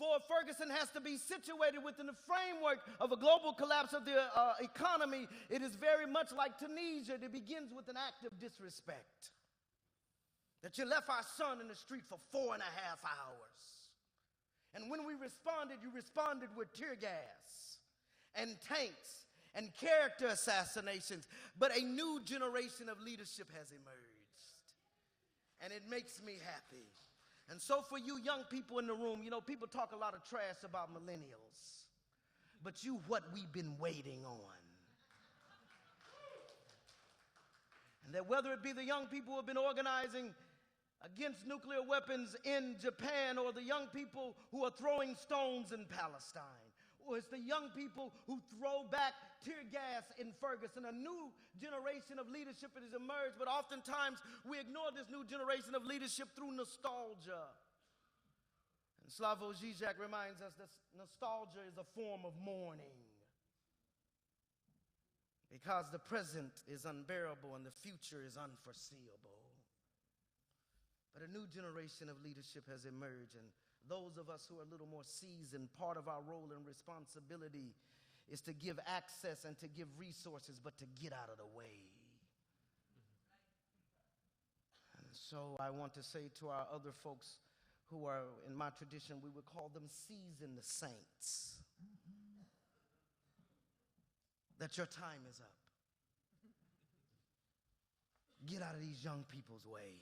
For Ferguson has to be situated within the framework of a global collapse of the economy. It is very much like Tunisia. It begins with an act of disrespect. That you left our son in the street for 4.5 hours. And when we responded, you responded with tear gas and tanks and character assassinations. But a new generation of leadership has emerged. And it makes me happy. And so for you young people in the room, you know, people talk a lot of trash about millennials. But you what we've been waiting on. And that whether it be the young people who have been organizing against nuclear weapons in Japan, or the young people who are throwing stones in Palestine, or it's the young people who throw back tear gas in Ferguson, a new generation of leadership has emerged, but oftentimes we ignore this new generation of leadership through nostalgia. And Slavoj Žižek reminds us that nostalgia is a form of mourning, because the present is unbearable and the future is unforeseeable. But a new generation of leadership has emerged, and those of us who are a little more seasoned, part of our role and responsibility is to give access and to give resources, but to get out of the way. And so I want to say to our other folks who are, in my tradition, we would call them seasoned saints, that your time is up. Get out of these young people's way.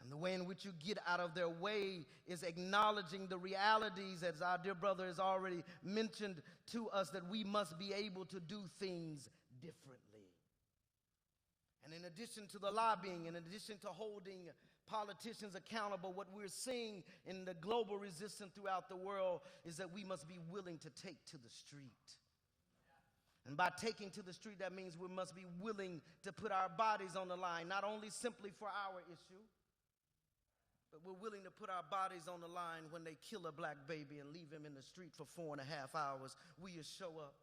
And the way in which you get out of their way is acknowledging the realities, as our dear brother has already mentioned to us, that we must be able to do things differently. And in addition to the lobbying, in addition to holding politicians accountable, what we're seeing in the global resistance throughout the world is that we must be willing to take to the street. And by taking to the street, that means we must be willing to put our bodies on the line, not only simply for our issue, but we're willing to put our bodies on the line when they kill a black baby and leave him in the street for 4.5 hours. Will you show up?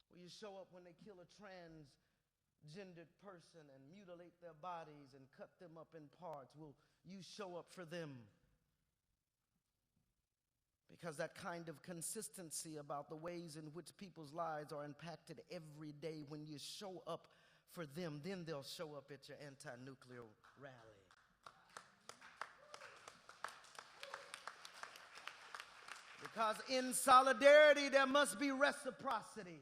Will you show up when they kill a transgendered person and mutilate their bodies and cut them up in parts? Will you show up for them? Because that kind of consistency about the ways in which people's lives are impacted every day, when you show up for them, then they'll show up at your anti-nuclear rally. Because in solidarity, there must be reciprocity.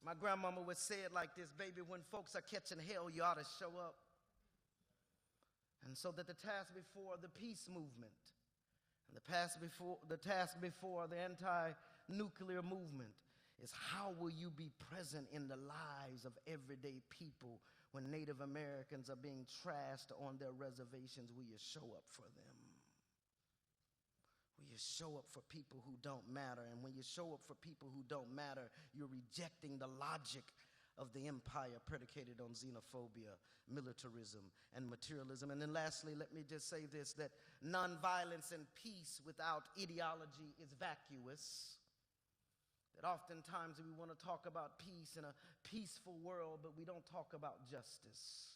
My grandmama would say it like this: baby, when folks are catching hell, you ought to show up. And so that the task before the peace movement, and the task before the anti-nuclear movement is, how will you be present in the lives of everyday people when Native Americans are being trashed on their reservations? Will you show up for them? Will you show up for people who don't matter? And when you show up for people who don't matter, you're rejecting the logic of the empire predicated on xenophobia, militarism, and materialism. And then lastly, let me just say this, that nonviolence and peace without ideology is vacuous. That oftentimes we want to talk about peace in a peaceful world, but we don't talk about justice.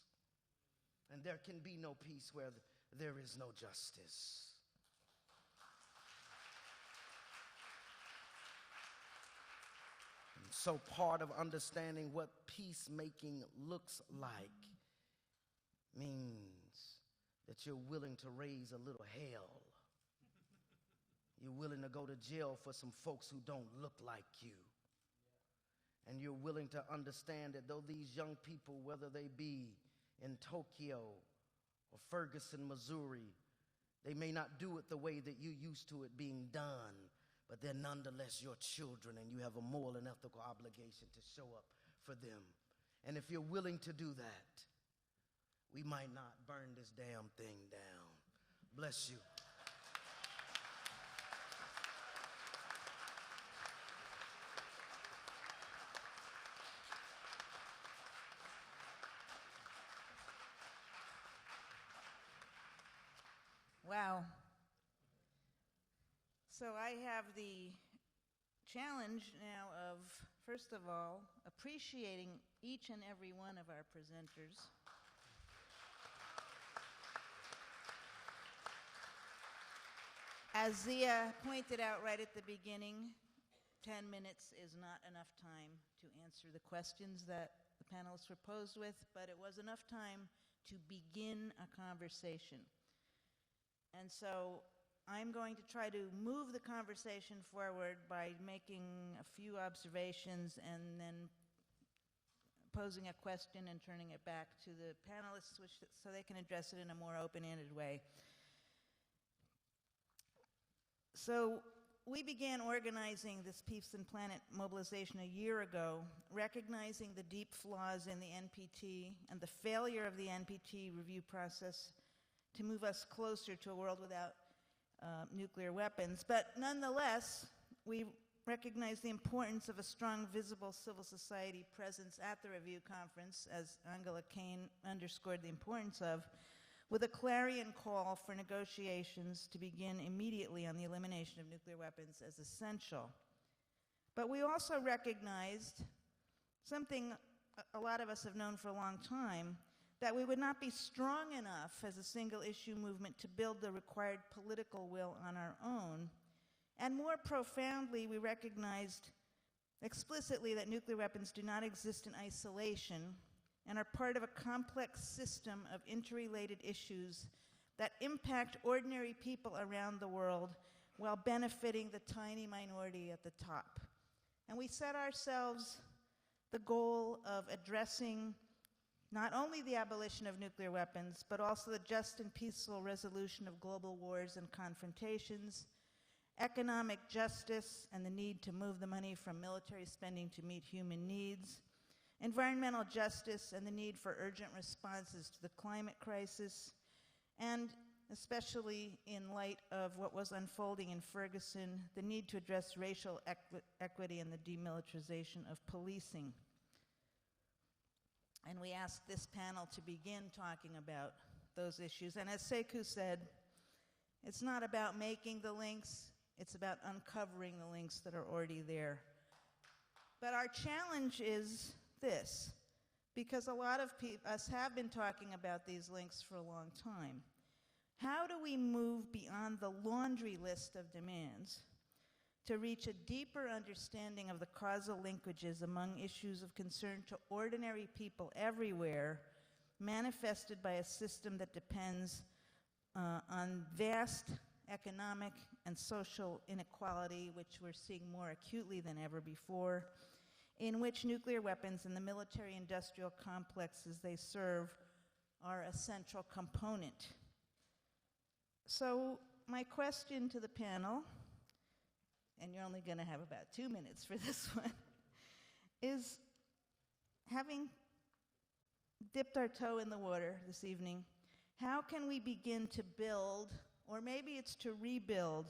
And there can be no peace where there is no justice. So part of understanding what peacemaking looks like means that you're willing to raise a little hell. You're willing to go to jail for some folks who don't look like you. And you're willing to understand that though these young people, whether they be in Tokyo or Ferguson, Missouri, they may not do it the way that you used to it being done, but they're nonetheless your children, and you have a moral and ethical obligation to show up for them. And if you're willing to do that, we might not burn this damn thing down. Bless you. Wow. So I have the challenge now of, first of all, appreciating each and every one of our presenters. As Zia pointed out right at the beginning, 10 minutes is not enough time to answer the questions that the panelists were posed with, but it was enough time to begin a conversation. And so I'm going to try to move the conversation forward by making a few observations and then posing a question and turning it back to the panelists so they can address it in a more open-ended way. So we began organizing this Peace and Planet mobilization a year ago, recognizing the deep flaws in the NPT and the failure of the NPT review process to move us closer to a world without nuclear weapons. But nonetheless, we recognize the importance of a strong, visible civil society presence at the review conference, as Angela Kane underscored the importance of, with a clarion call for negotiations to begin immediately on the elimination of nuclear weapons as essential. But we also recognized something a lot of us have known for a long time, that we would not be strong enough as a single issue movement to build the required political will on our own. And more profoundly, we recognized explicitly that nuclear weapons do not exist in isolation and are part of a complex system of interrelated issues that impact ordinary people around the world while benefiting the tiny minority at the top. And we set ourselves the goal of addressing not only the abolition of nuclear weapons, but also the just and peaceful resolution of global wars and confrontations, economic justice and the need to move the money from military spending to meet human needs, environmental justice and the need for urgent responses to the climate crisis, and especially in light of what was unfolding in Ferguson, the need to address racial equity and the demilitarization of policing. And we asked this panel to begin talking about those issues. And as Sekou said, it's not about making the links, it's about uncovering the links that are already there. But our challenge is this, because a lot of us have been talking about these links for a long time. How do we move beyond the laundry list of demands to reach a deeper understanding of the causal linkages among issues of concern to ordinary people everywhere, manifested by a system that depends on vast economic and social inequality, which we're seeing more acutely than ever before, in which nuclear weapons and the military-industrial complexes they serve are a central component. So my question to the panel, and you're only going to have about 2 minutes for this one, is, having dipped our toe in the water this evening, how can we begin to build, or maybe it's to rebuild,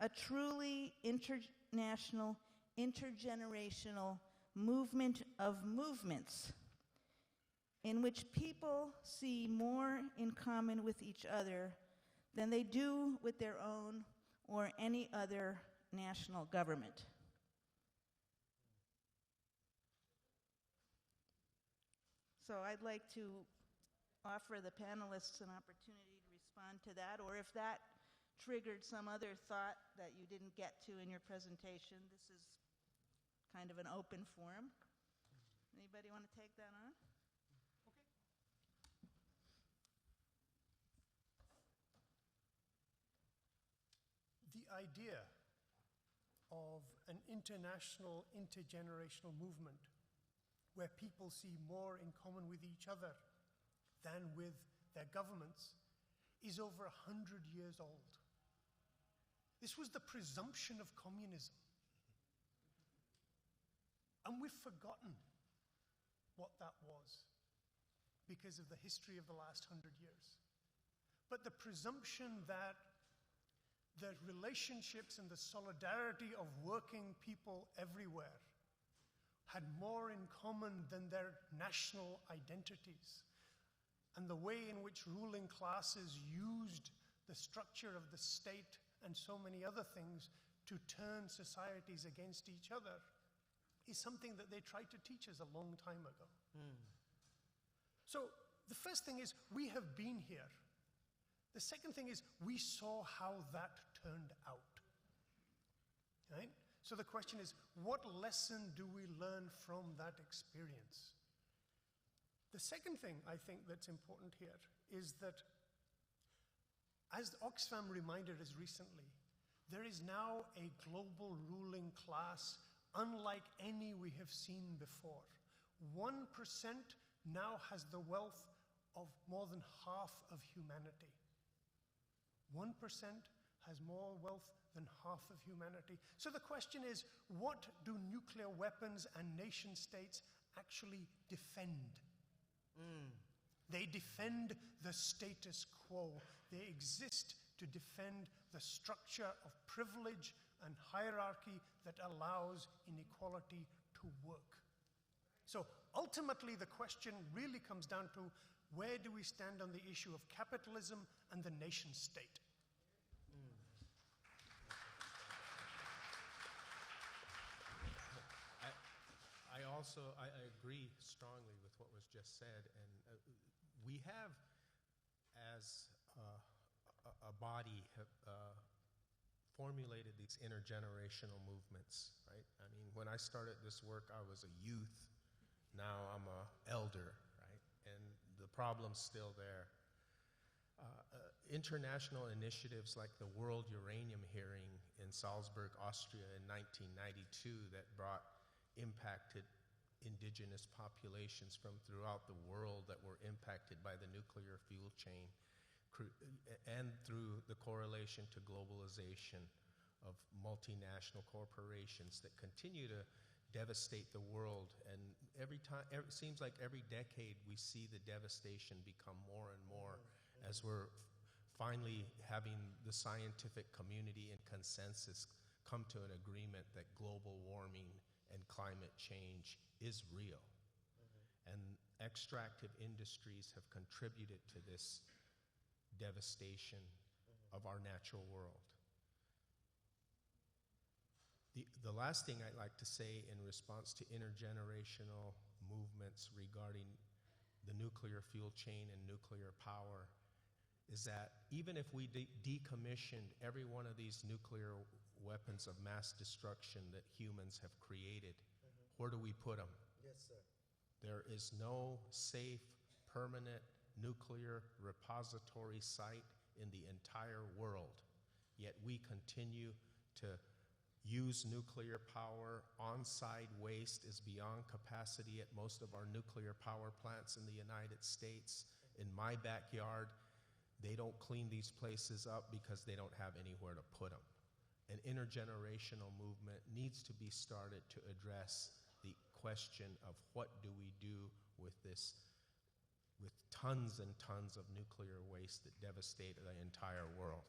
a truly international, intergenerational movement of movements in which people see more in common with each other than they do with their own or any other national government? So I'd like to offer the panelists an opportunity to respond to that, or if that triggered some other thought that you didn't get to in your presentation, this is kind of an open forum. Anybody want to take that on? The idea of an international, intergenerational movement where people see more in common with each other than with their governments is over 100 years old. This was the presumption of communism. And we've forgotten what that was because of the history of the last 100 years. But the presumption that the relationships and the solidarity of working people everywhere had more in common than their national identities, and the way in which ruling classes used the structure of the state and so many other things to turn societies against each other is something that they tried to teach us a long time ago. So the first thing is, we have been here. The second thing is, we saw how that turned out. Right? So the question is, what lesson do we learn from that experience? The second thing I think that's important here is that, as Oxfam reminded us recently, there is now a global ruling class unlike any we have seen before. 1% now has the wealth of more than half of humanity. 1% has more wealth than half of humanity. So the question is, what do nuclear weapons and nation states actually defend? They defend the status quo. They exist to defend the structure of privilege and hierarchy that allows inequality to work. So ultimately, the question really comes down to, where do we stand on the issue of capitalism and the nation state? I agree strongly with what was just said, and we have, as a body, formulated these intergenerational movements, right? I mean, when I started this work, I was a youth. Now I'm an elder, right? And the problem's still there. International initiatives like the World Uranium Hearing in Salzburg, Austria in 1992 that impacted indigenous populations from throughout the world that were impacted by the nuclear fuel chain, and through the correlation to globalization of multinational corporations that continue to devastate the world. And every time, it seems like every decade we see the devastation become more and more as we're finally having the scientific community and consensus come to an agreement that global warming and climate change is real. And extractive industries have contributed to this devastation of our natural world. The last thing I'd like to say in response to intergenerational movements regarding the nuclear fuel chain and nuclear power is that even if we decommissioned every one of these nuclear weapons of mass destruction that humans have created, where do we put them? Yes, sir. There is no safe, permanent nuclear repository site in the entire world, yet we continue to use nuclear power. On-site waste is beyond capacity at most of our nuclear power plants in the United States. In my backyard, they don't clean these places up because they don't have anywhere to put them. An intergenerational movement needs to be started to address the question of what do we do with this, with tons and tons of nuclear waste that devastate the entire world.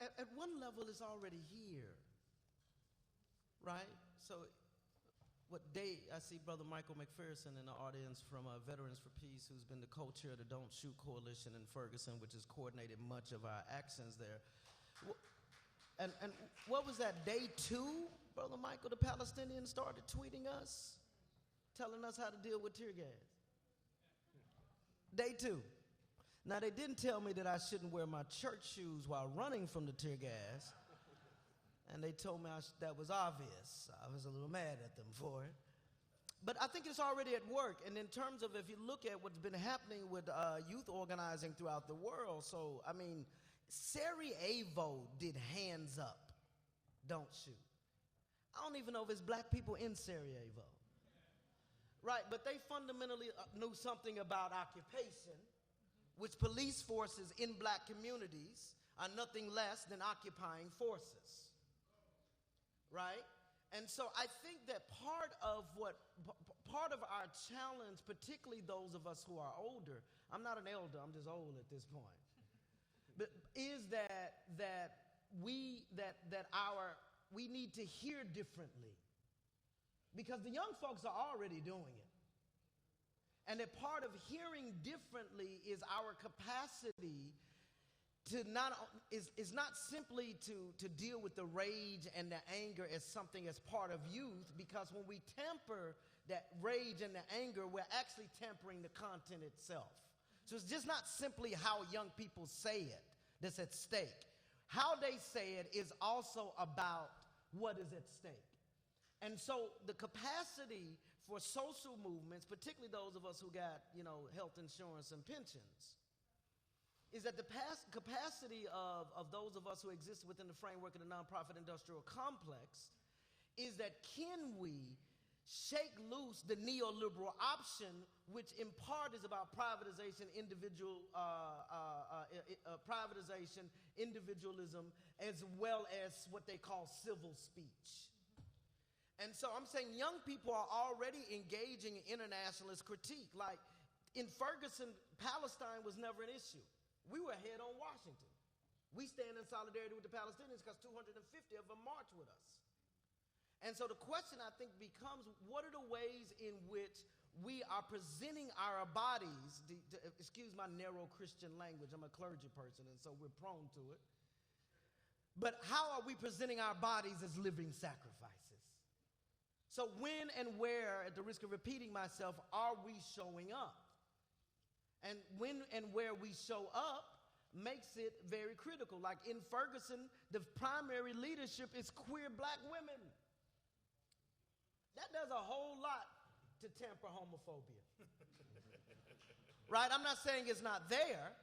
At one level, it's already here, right? So, I see Brother Michael McPherson in the audience from Veterans for Peace, who's been the co-chair of the Don't Shoot Coalition in Ferguson, which has coordinated much of our actions there. And what was that, day 2, Brother Michael? The Palestinians started tweeting us, telling us how to deal with tear gas. Day 2. Now, they didn't tell me that I shouldn't wear my church shoes while running from the tear gas, and they told me that was obvious. I was a little mad at them for it. But I think it's already at work, and in terms of if you look at what's been happening with youth organizing throughout the world, so, I mean, Sarajevo did hands up, don't shoot. I don't even know if it's black people in Sarajevo. Right, but they fundamentally knew something about occupation, which police forces in black communities are nothing less than occupying forces, right? And so I think that part of our challenge, particularly those of us who are older, I'm not an elder, I'm just old at this point, but is that we need to hear differently, because the young folks are already doing it. And that part of hearing differently is our capacity to not simply to deal with the rage and the anger as something as part of youth, because when we temper that rage and the anger, we're actually tempering the content itself. So it's just not simply how young people say it that's at stake. How they say it is also about what is at stake. And so the capacity for social movements, particularly those of us who got, health insurance and pensions, is that the capacity of those of us who exist within the framework of the nonprofit industrial complex is that can we shake loose the neoliberal option, which in part is about privatization, individualism, as well as what they call civil speech. And so I'm saying young people are already engaging in internationalist critique. Like in Ferguson, Palestine was never an issue. We were ahead on Washington. We stand in solidarity with the Palestinians because 250 of them march with us. And so the question, I think, becomes, what are the ways in which we are presenting our bodies, excuse my narrow Christian language, I'm a clergy person, and so we're prone to it. But how are we presenting our bodies as living sacrifices? So when and where, at the risk of repeating myself, are we showing up? And when and where we show up makes it very critical. Like in Ferguson, the primary leadership is queer black women. That does a whole lot to temper homophobia. Right? I'm not saying it's not there,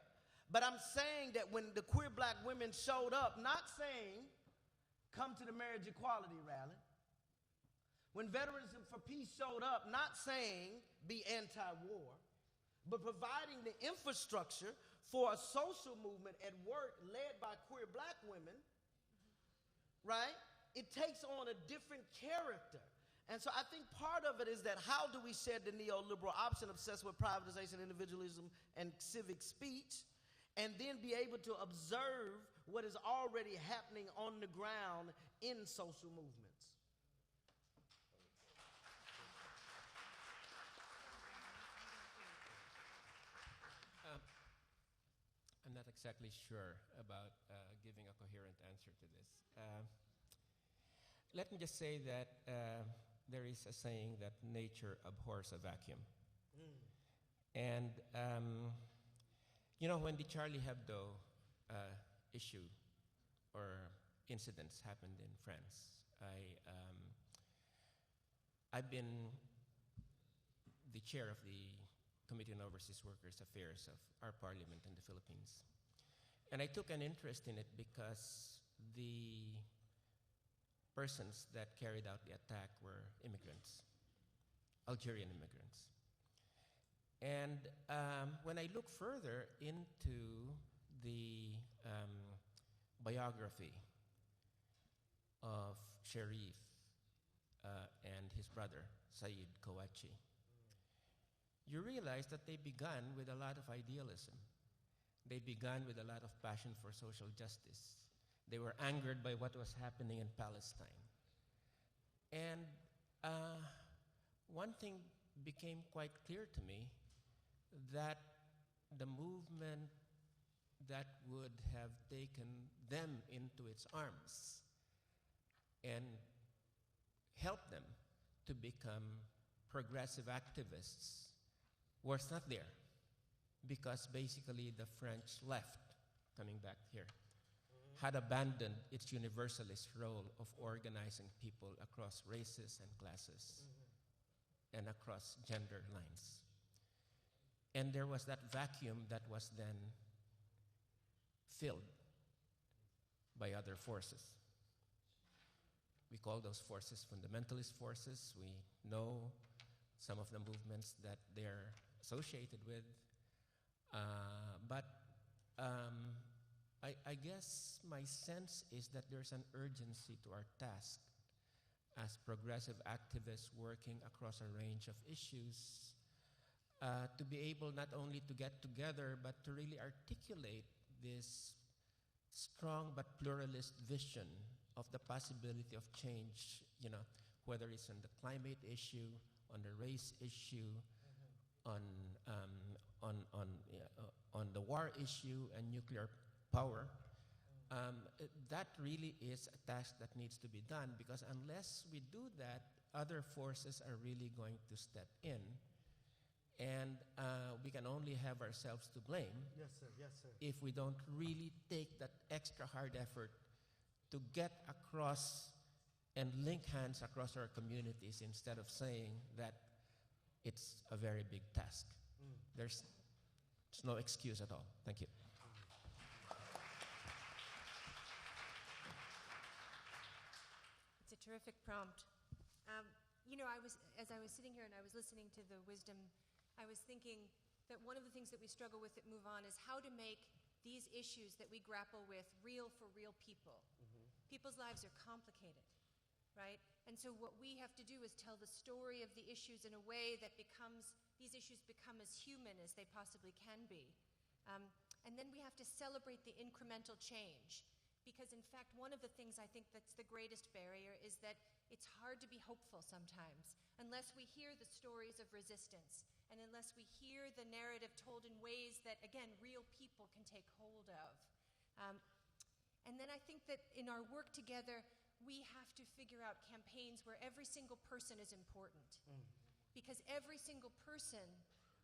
but I'm saying that when the queer black women showed up, not saying, come to the marriage equality rally, when Veterans for Peace showed up, not saying be anti-war, but providing the infrastructure for a social movement at work led by queer black women, right? It takes on a different character. And so I think part of it is that how do we shed the neoliberal option obsessed with privatization, individualism, and civic speech, and then be able to observe what is already happening on the ground in social movements. not exactly sure about giving a coherent answer to this. Let me just say that there is a saying that nature abhors a vacuum. And, when the Charlie Hebdo issue or incidents happened in France, I've been the chair of the Committee on Overseas Workers' Affairs of our parliament in the Philippines. And I took an interest in it because the persons that carried out the attack were immigrants, Algerian immigrants. And when I look further into the biography of Sharif and his brother, Said Kouachi, you realize that they began with a lot of idealism. They began with a lot of passion for social justice. They were angered by what was happening in Palestine. And one thing became quite clear to me, that the movement that would have taken them into its arms and helped them to become progressive activists was not there, because basically the French left, coming back here, had abandoned its universalist role of organizing people across races and classes and across gender lines. And there was that vacuum that was then filled by other forces. We call those forces fundamentalist forces. We know some of the movements that they're associated with. But I guess my sense is that there's an urgency to our task as progressive activists working across a range of issues, to be able not only to get together, but to really articulate this strong but pluralist vision of the possibility of change, whether it's on the climate issue, on the race issue, on the war issue and nuclear power. That really is a task that needs to be done, because unless we do that, other forces are really going to step in, and we can only have ourselves to blame. Yes, sir. Yes, sir. If we don't really take that extra hard effort to get across and link hands across our communities, instead of saying that it's a very big task. There's no excuse at all. Thank you. It's a terrific prompt. As I was sitting here and I was listening to the wisdom, I was thinking that one of the things that we struggle with at Move On is how to make these issues that we grapple with real for real people. People's lives are complicated, right? And so what we have to do is tell the story of the issues in a way that these issues become as human as they possibly can be. And then we have to celebrate the incremental change. Because in fact, one of the things I think that's the greatest barrier is that it's hard to be hopeful sometimes unless we hear the stories of resistance and unless we hear the narrative told in ways that, again, real people can take hold of. And then I think that in our work together, we have to figure out campaigns where every single person is important. Because every single person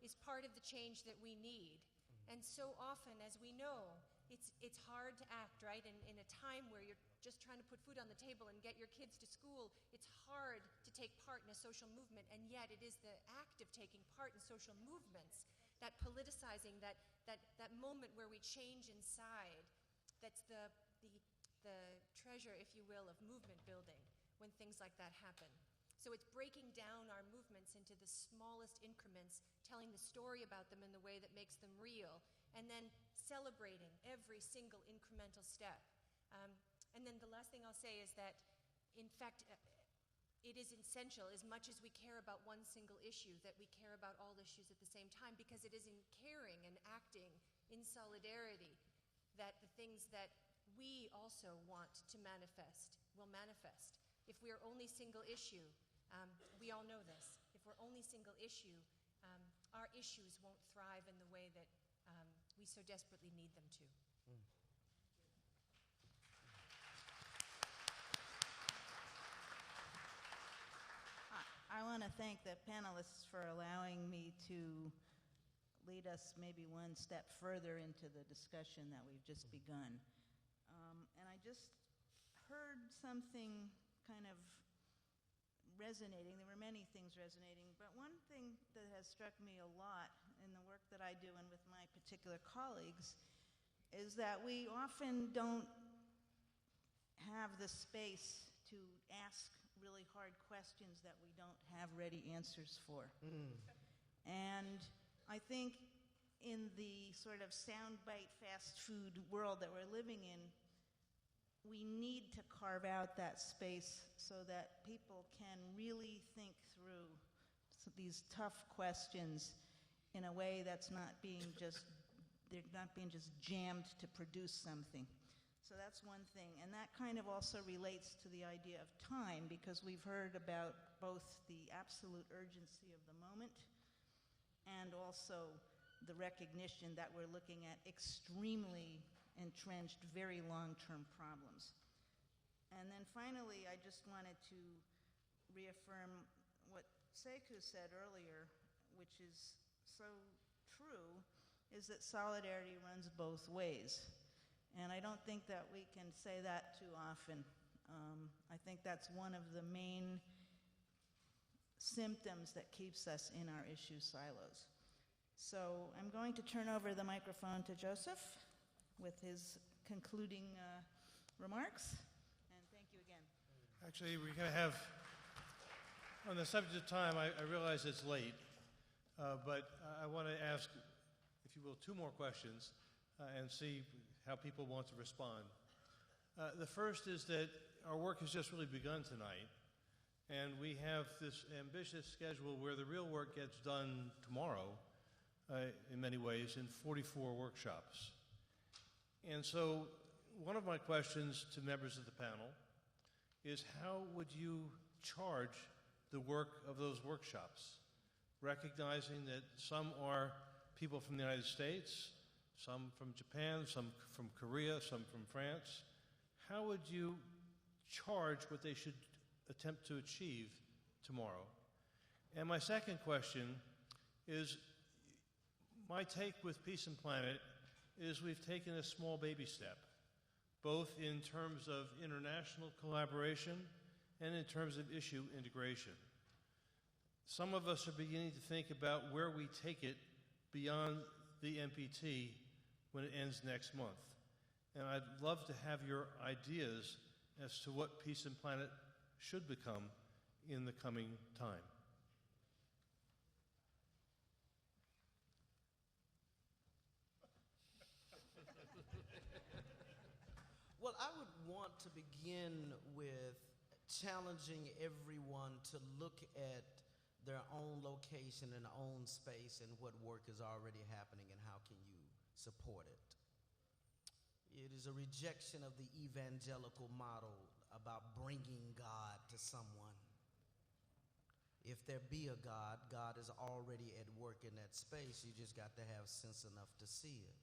is part of the change that we need. And so often, as we know, it's hard to act, right? In a time where you're just trying to put food on the table and get your kids to school, it's hard to take part in a social movement, and yet it is the act of taking part in social movements, that politicizing, that moment where we change inside, that's the treasure, if you will, of movement building when things like that happen. So it's breaking down our movements into the smallest increments, telling the story about them in the way that makes them real, and then celebrating every single incremental step. And then the last thing I'll say is that, in fact, it is essential, as much as we care about one single issue, that we care about all issues at the same time, because it is in caring and acting in solidarity that the things that we also want to manifest will manifest. If we are only single issue, we all know this. If we're only single issue, our issues won't thrive in the way that we so desperately need them to. I want to thank the panelists for allowing me to lead us maybe one step further into the discussion that we've just begun. And I just heard something kind of resonating. There were many things resonating, but one thing that has struck me a lot in the work that I do and with my particular colleagues is that we often don't have the space to ask really hard questions that we don't have ready answers for. And I think in the sort of soundbite fast food world that we're living in, we need to carve out that space so that people can really think through these tough questions in a way that's not being just, they're not being just jammed to produce something. So that's one thing. And that kind of also relates to the idea of time, because we've heard about both the absolute urgency of the moment and also the recognition that we're looking at extremely entrenched, very long-term problems. And then finally, I just wanted to reaffirm what Sekou said earlier, which is so true, is that solidarity runs both ways. And I don't think that we can say that too often. I think that's one of the main symptoms that keeps us in our issue silos. So I'm going to turn over the microphone to Joseph with his concluding remarks, and thank you again. Actually, we're going to have, on the subject of time, I realize it's late, but I want to ask, if you will, 2 more questions and see how people want to respond. The first is that our work has just really begun tonight, and we have this ambitious schedule where the real work gets done tomorrow, in many ways, in 44 workshops. And so one of my questions to members of the panel is, how would you charge the work of those workshops, recognizing that some are people from the United States, some from Japan, some from Korea, some from France? How would you charge what they should attempt to achieve tomorrow? And my second question is, my take with Peace and Planet is we've taken a small baby step, both in terms of international collaboration and in terms of issue integration. Some of us are beginning to think about where we take it beyond the NPT when it ends next month. And I'd love to have your ideas as to what Peace and Planet should become in the coming time. Well, I would want to begin with challenging everyone to look at their own location and own space and what work is already happening and how can you support it. It is a rejection of the evangelical model about bringing God to someone. If there be a God, God is already at work in that space. You just got to have sense enough to see it.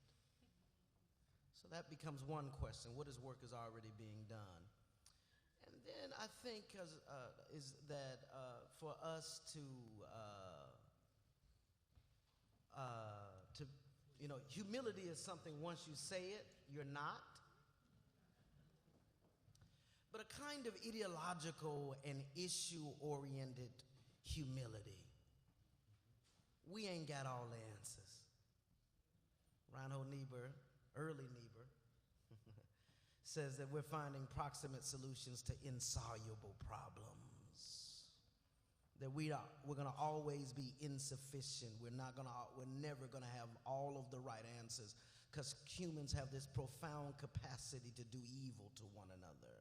So that becomes one question. What is work is already being done? And then I think is that for us to humility is something once you say it, you're not. But a kind of ideological and issue-oriented humility. We ain't got all the answers. Reinhold Niebuhr, early Niebuhr, says that we're finding proximate solutions to insoluble problems. That we're going to always be insufficient. We're never going to have all of the right answers, because humans have this profound capacity to do evil to one another.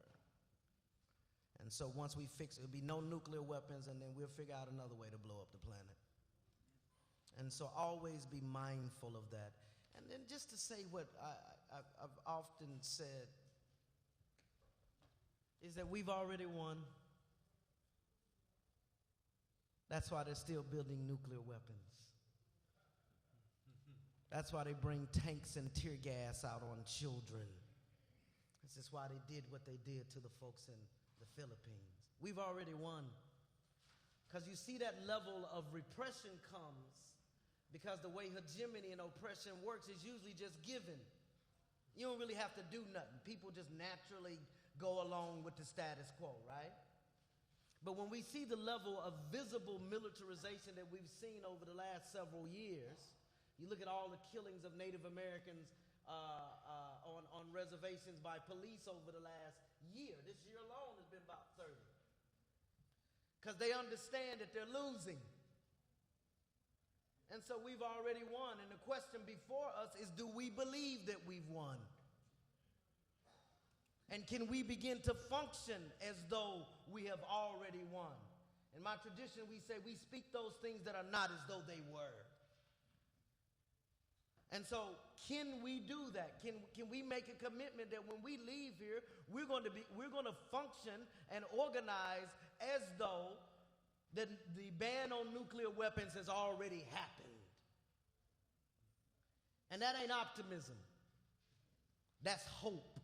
And so once we fix it, there'll be no nuclear weapons, and then we'll figure out another way to blow up the planet. And so always be mindful of that. And then just to say what I've often said is that we've already won. That's why they're still building nuclear weapons. That's why they bring tanks and tear gas out on children. This is why they did what they did to the folks in the Philippines. We've already won. Because you see that level of repression comes because the way hegemony and oppression works is usually just given. You don't really have to do nothing. People just naturally go along with the status quo, right? But when we see the level of visible militarization that we've seen over the last several years, you look at all the killings of Native Americans on reservations by police over the last year. This year alone has been about 30. Because they understand that they're losing. And so we've already won. And the question before us is, do we believe that we've won? And can we begin to function as though we have already won? In my tradition, we say we speak those things that are not as though they were. And so can we do that? Can we make a commitment that when we leave here, we're going to function and organize as though the ban on nuclear weapons has already happened? And that ain't optimism. That's hope.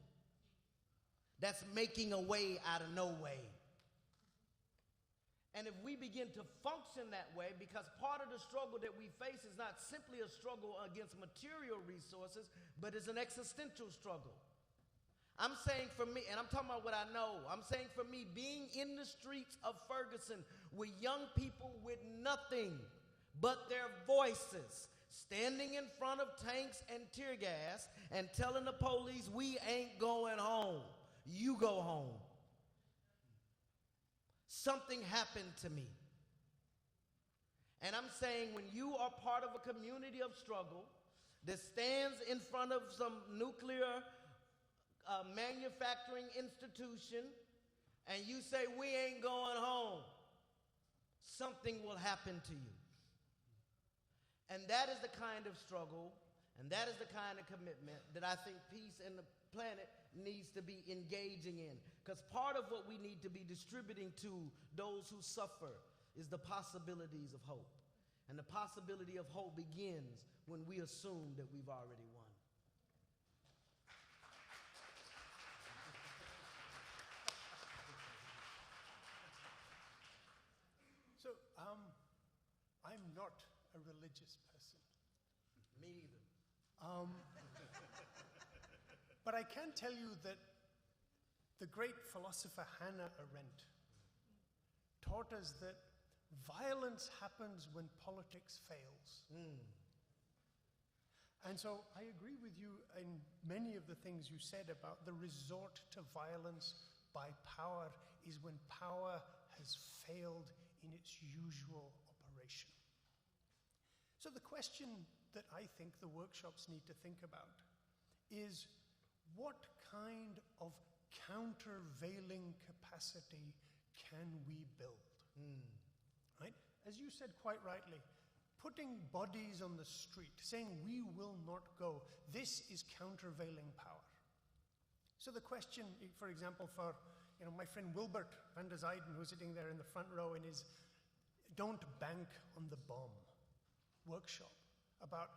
That's making a way out of no way. And if we begin to function that way, because part of the struggle that we face is not simply a struggle against material resources, but it's an existential struggle. I'm saying for me, and I'm talking about what I know, I'm saying for me, being in the streets of Ferguson with young people with nothing but their voices, standing in front of tanks and tear gas and telling the police, we ain't going home, you go home. Something happened to me. And I'm saying when you are part of a community of struggle that stands in front of some nuclear manufacturing institution and you say, we ain't going home, something will happen to you. And that is the kind of struggle and that is the kind of commitment that I think Peace and the Planet needs to be engaging in. Because part of what we need to be distributing to those who suffer is the possibilities of hope. And the possibility of hope begins when we assume that we've already won. So, I'm not a religious person. Me either. But I can tell you that the great philosopher Hannah Arendt taught us that violence happens when politics fails. And so I agree with you in many of the things you said about the resort to violence by power is when power has failed in its usual operation. So the question that I think the workshops need to think about is, what kind of countervailing capacity can we build? Right? As you said quite rightly, putting bodies on the street, saying we will not go, this is countervailing power. So the question, for example, for my friend Wilbert van der Zijden, who's sitting there in the front row in his Don't Bank on the Bomb workshop about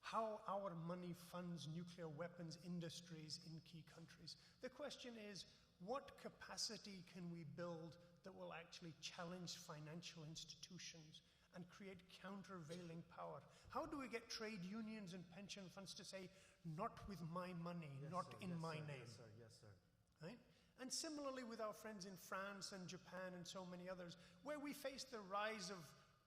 how our money funds nuclear weapons industries in key countries. The question is, what capacity can we build that will actually challenge financial institutions and create countervailing power? How do we get trade unions and pension funds to say, not with my money, not in my name? Yes, sir. Right? And similarly with our friends in France and Japan and so many others, where we face the rise of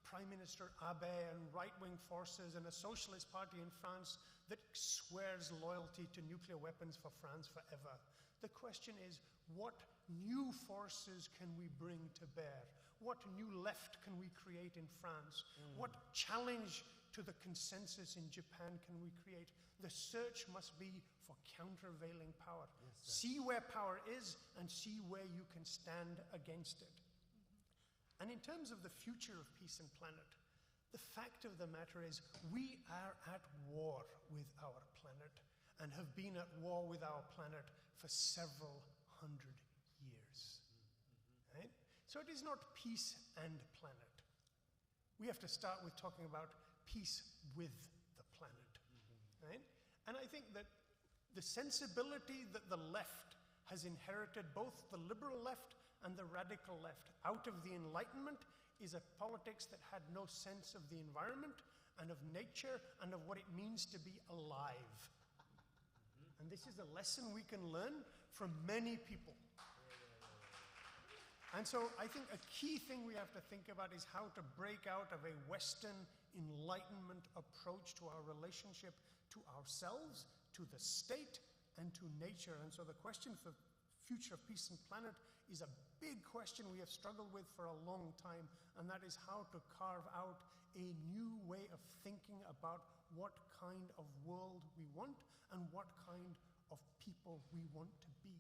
Prime Minister Abe and right-wing forces and a socialist party in France that swears loyalty to nuclear weapons for France forever. The question is, what new forces can we bring to bear? What new left can we create in France? What challenge to the consensus in Japan can we create? The search must be for countervailing power. Yes, see where power is and see where you can stand against it. And in terms of the future of Peace and Planet, the fact of the matter is we are at war with our planet and have been at war with our planet for several hundred years. Right? So it is not peace and planet. We have to start with talking about peace with the planet. And I think that the sensibility that the left has inherited, both the liberal left and the radical left, out of the Enlightenment, is a politics that had no sense of the environment and of nature and of what it means to be alive. And this is a lesson we can learn from many people. And so I think a key thing we have to think about is how to break out of a Western Enlightenment approach to our relationship to ourselves, to the state, and to nature. And so the question for future of peace and planet is a big question we have struggled with for a long time, and that is how to carve out a new way of thinking about what kind of world we want and what kind of people we want to be.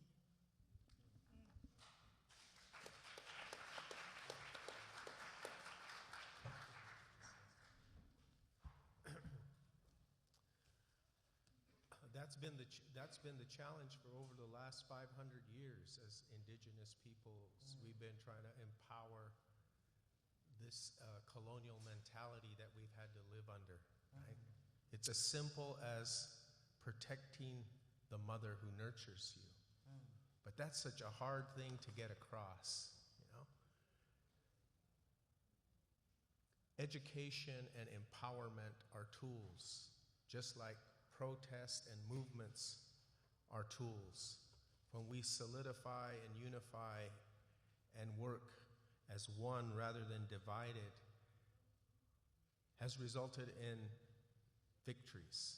That's been the challenge for over the last 500 years as Indigenous peoples. We've been trying to empower this colonial mentality that we've had to live under. Right? It's as simple as protecting the mother who nurtures you. But that's such a hard thing to get across, you know? Education and empowerment are tools, just like protest and movements are tools. When we solidify and unify and work as one rather than divided, has resulted in victories.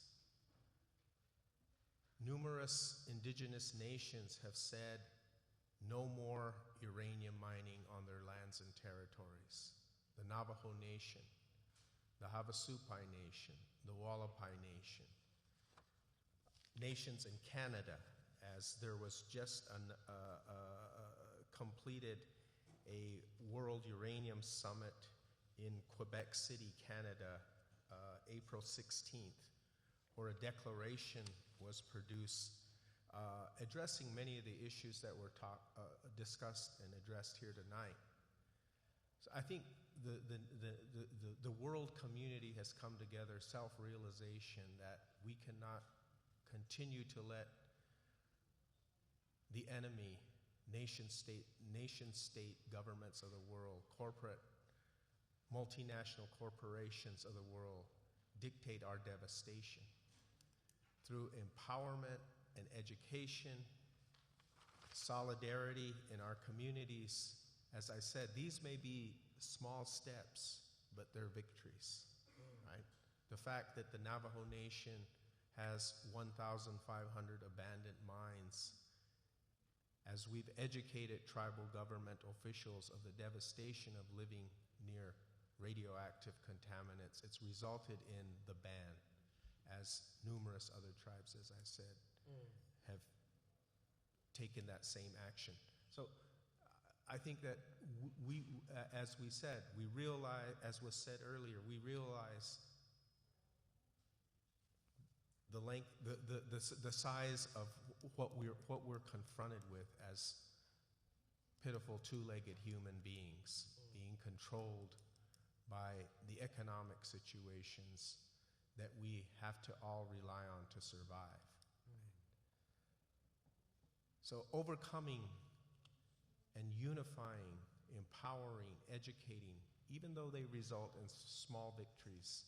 Numerous indigenous nations have said no more uranium mining on their lands and territories. The Navajo Nation, the Havasupai Nation, the Wallapai Nation, nations in Canada, as there was just completed a World Uranium Summit in Quebec City, Canada, April 16th, where a declaration was produced addressing many of the issues that were discussed and addressed here tonight. So I think the world community has come together, self-realization that we cannot continue to let the enemy, nation-state governments of the world, corporate, multinational corporations of the world dictate our devastation. Through empowerment and education, solidarity in our communities, as I said, these may be small steps, but they're victories, right? The fact that the Navajo Nation has 1,500 abandoned mines. As we've educated tribal government officials of the devastation of living near radioactive contaminants, it's resulted in the ban, as numerous other tribes, as I said, have taken that same action. So I think that we, as we said, we realize, as was said earlier, we realize the length, the size of what we're confronted with as pitiful two-legged human beings, being controlled by the economic situations that we have to all rely on to survive. So overcoming and unifying, empowering, educating, even though they result in small victories,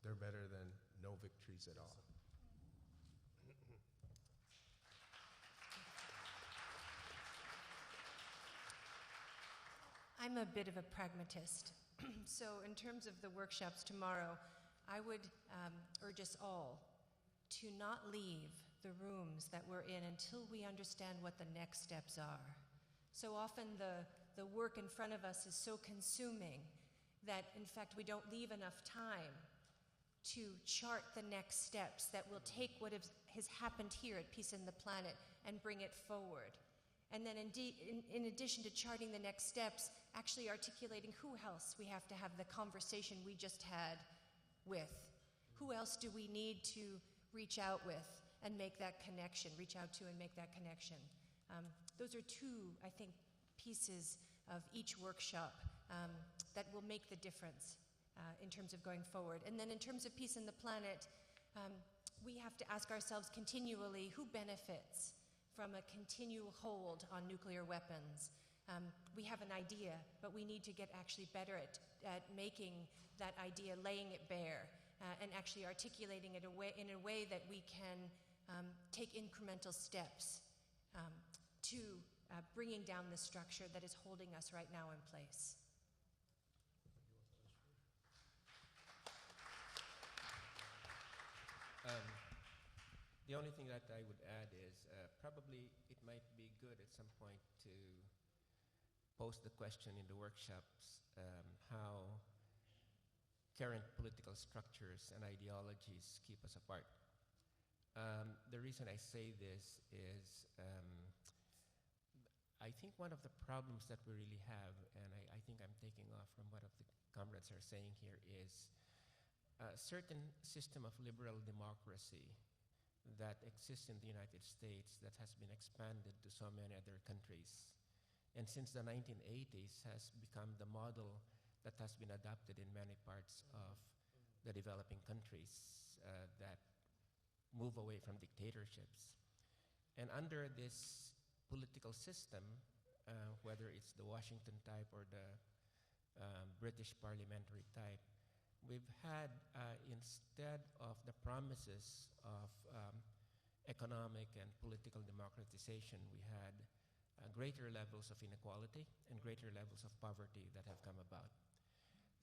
they're better than no victories at all. I'm a bit of a pragmatist. So in terms of the workshops tomorrow, I would urge us all to not leave the rooms that we're in until we understand what the next steps are. So often the work in front of us is so consuming that, in fact, we don't leave enough time to chart the next steps that will take what has happened here at Peace in the Planet and bring it forward. And then in addition to charting the next steps, actually articulating who else we have to have the conversation we just had with. Who else do we need to reach out with and make that connection, reach out to and make that connection? Those are two, I think, pieces of each workshop that will make the difference in terms of going forward. And then in terms of Peace in the Planet, we have to ask ourselves continually, who benefits from a continual hold on nuclear weapons? We have an idea, but we need to get actually better at making that idea, laying it bare, and actually articulating it in a way that we can take incremental steps to bringing down the structure that is holding us right now in place. The only thing that I would add is probably it might be good at some point to pose the question in the workshops how current political structures and ideologies keep us apart. The reason I say this is I think one of the problems that we really have, and I think I'm taking off from what of the comrades are saying here, is a certain system of liberal democracy that exists in the United States that has been expanded to so many other countries. And since the 1980s has become the model that has been adopted in many parts of the developing countries that move away from dictatorships. And under this political system, whether it's the Washington type or the British parliamentary type, we've had, instead of the promises of economic and political democratization, we had greater levels of inequality and greater levels of poverty that have come about.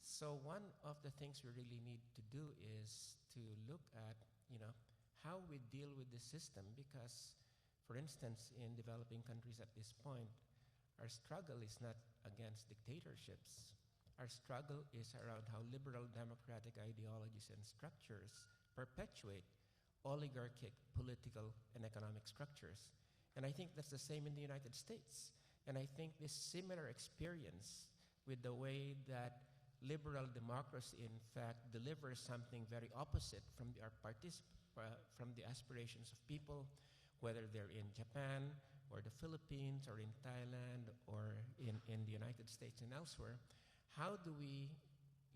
So one of the things we really need to do is to look at, how we deal with this system, because, for instance, in developing countries at this point, our struggle is not against dictatorships. Our struggle is around how liberal democratic ideologies and structures perpetuate oligarchic political and economic structures. And I think that's the same in the United States. And I think this similar experience with the way that liberal democracy, in fact, delivers something very opposite from the aspirations of people, whether they're in Japan or the Philippines or in Thailand or in the United States and elsewhere. How do we,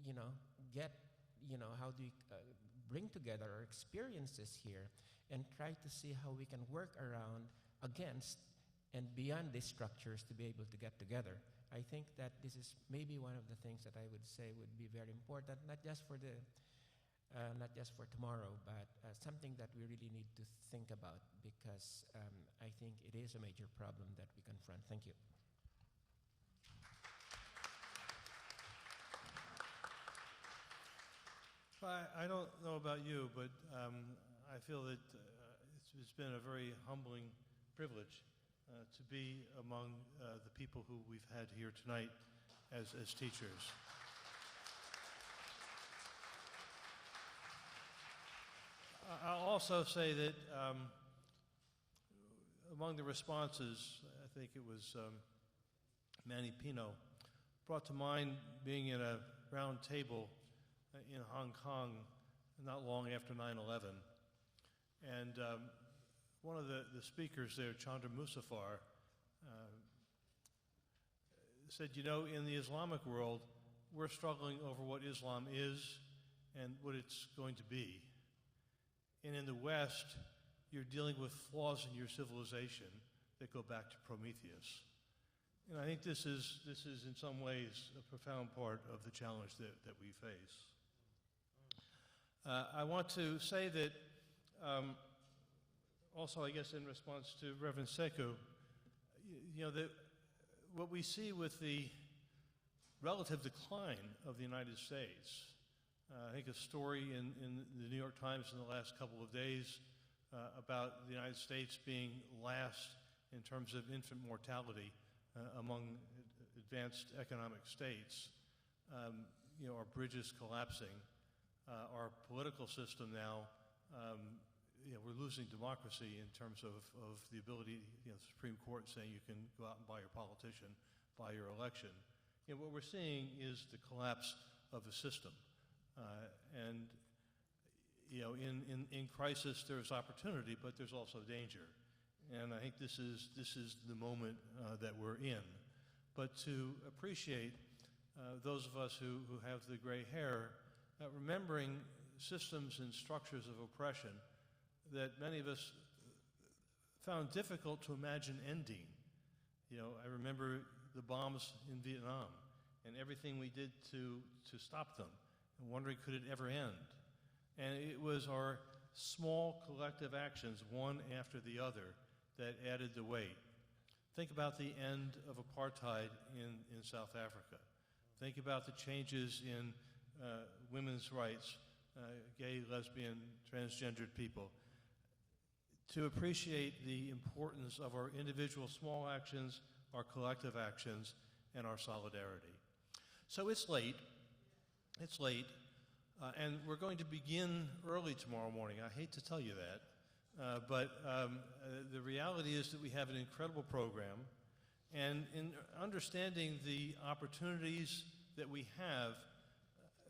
how do we bring together our experiences here and try to see how we can work around, against, and beyond these structures to be able to get together? I think that this is maybe one of the things that I would say would be very important, not just for tomorrow, but something that we really need to think about, because I think it is a major problem that we confront. Thank you. I don't know about you, but I feel that it's been a very humbling privilege to be among the people who we've had here tonight as teachers. I'll also say that among the responses, I think it was Pino, brought to mind being at a round table in Hong Kong not long after 9/11. And one of the speakers there, Chandra Muzaffar, said, in the Islamic world, we're struggling over what Islam is and what it's going to be. And in the West, you're dealing with flaws in your civilization that go back to Prometheus. And I think this is in some ways a profound part of the challenge that we face. I want to say that also, I guess in response to Reverend Sekou, that what we see with the relative decline of the United States, I think a story in the New York Times in the last couple of days about the United States being last in terms of infant mortality among advanced economic states, our bridges collapsing, our political system now, we're losing democracy in terms of the ability, the Supreme Court saying you can go out and buy your politician, buy your election. What we're seeing is the collapse of the system. And in crisis there's opportunity, but there's also danger. And I think this is the moment that we're in. But to appreciate those of us who have the gray hair, remembering systems and structures of oppression that many of us found difficult to imagine ending. You know, I remember the bombs in Vietnam and everything we did to stop them, and wondering could it ever end. And it was our small collective actions, one after the other, that added the weight. Think about the end of apartheid in South Africa. Think about the changes in women's rights, gay, lesbian, transgendered people. To appreciate the importance of our individual small actions, our collective actions, and our solidarity. So it's late, and we're going to begin early tomorrow morning. I hate to tell you that, but the reality is that we have an incredible program, and in understanding the opportunities that we have,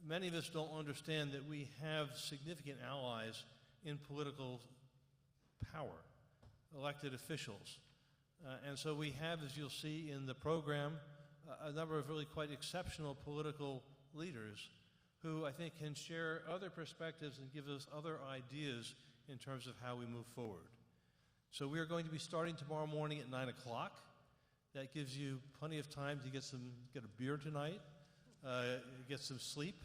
many of us don't understand that we have significant allies in political power, elected officials. And so we have, as you'll see in the program, a number of really quite exceptional political leaders who I think can share other perspectives and give us other ideas in terms of how we move forward. So we are going to be starting tomorrow morning at 9 o'clock. That gives you plenty of time to get a beer tonight, get some sleep,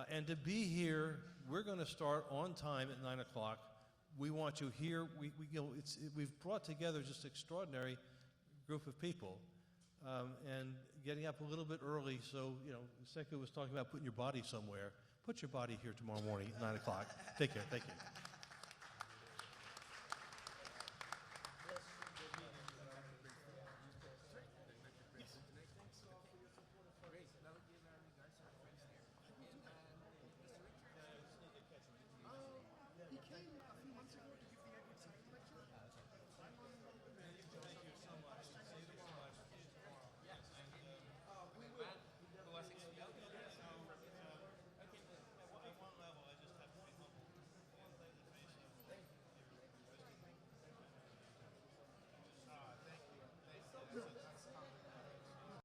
and to be here. We're going to start on time at 9 o'clock. We want you here. We've brought together just an extraordinary group of people, and getting up a little bit early. So, you know, Sekou was talking about putting your body somewhere. Put your body here tomorrow morning at 9 o'clock. Take care. Thank you.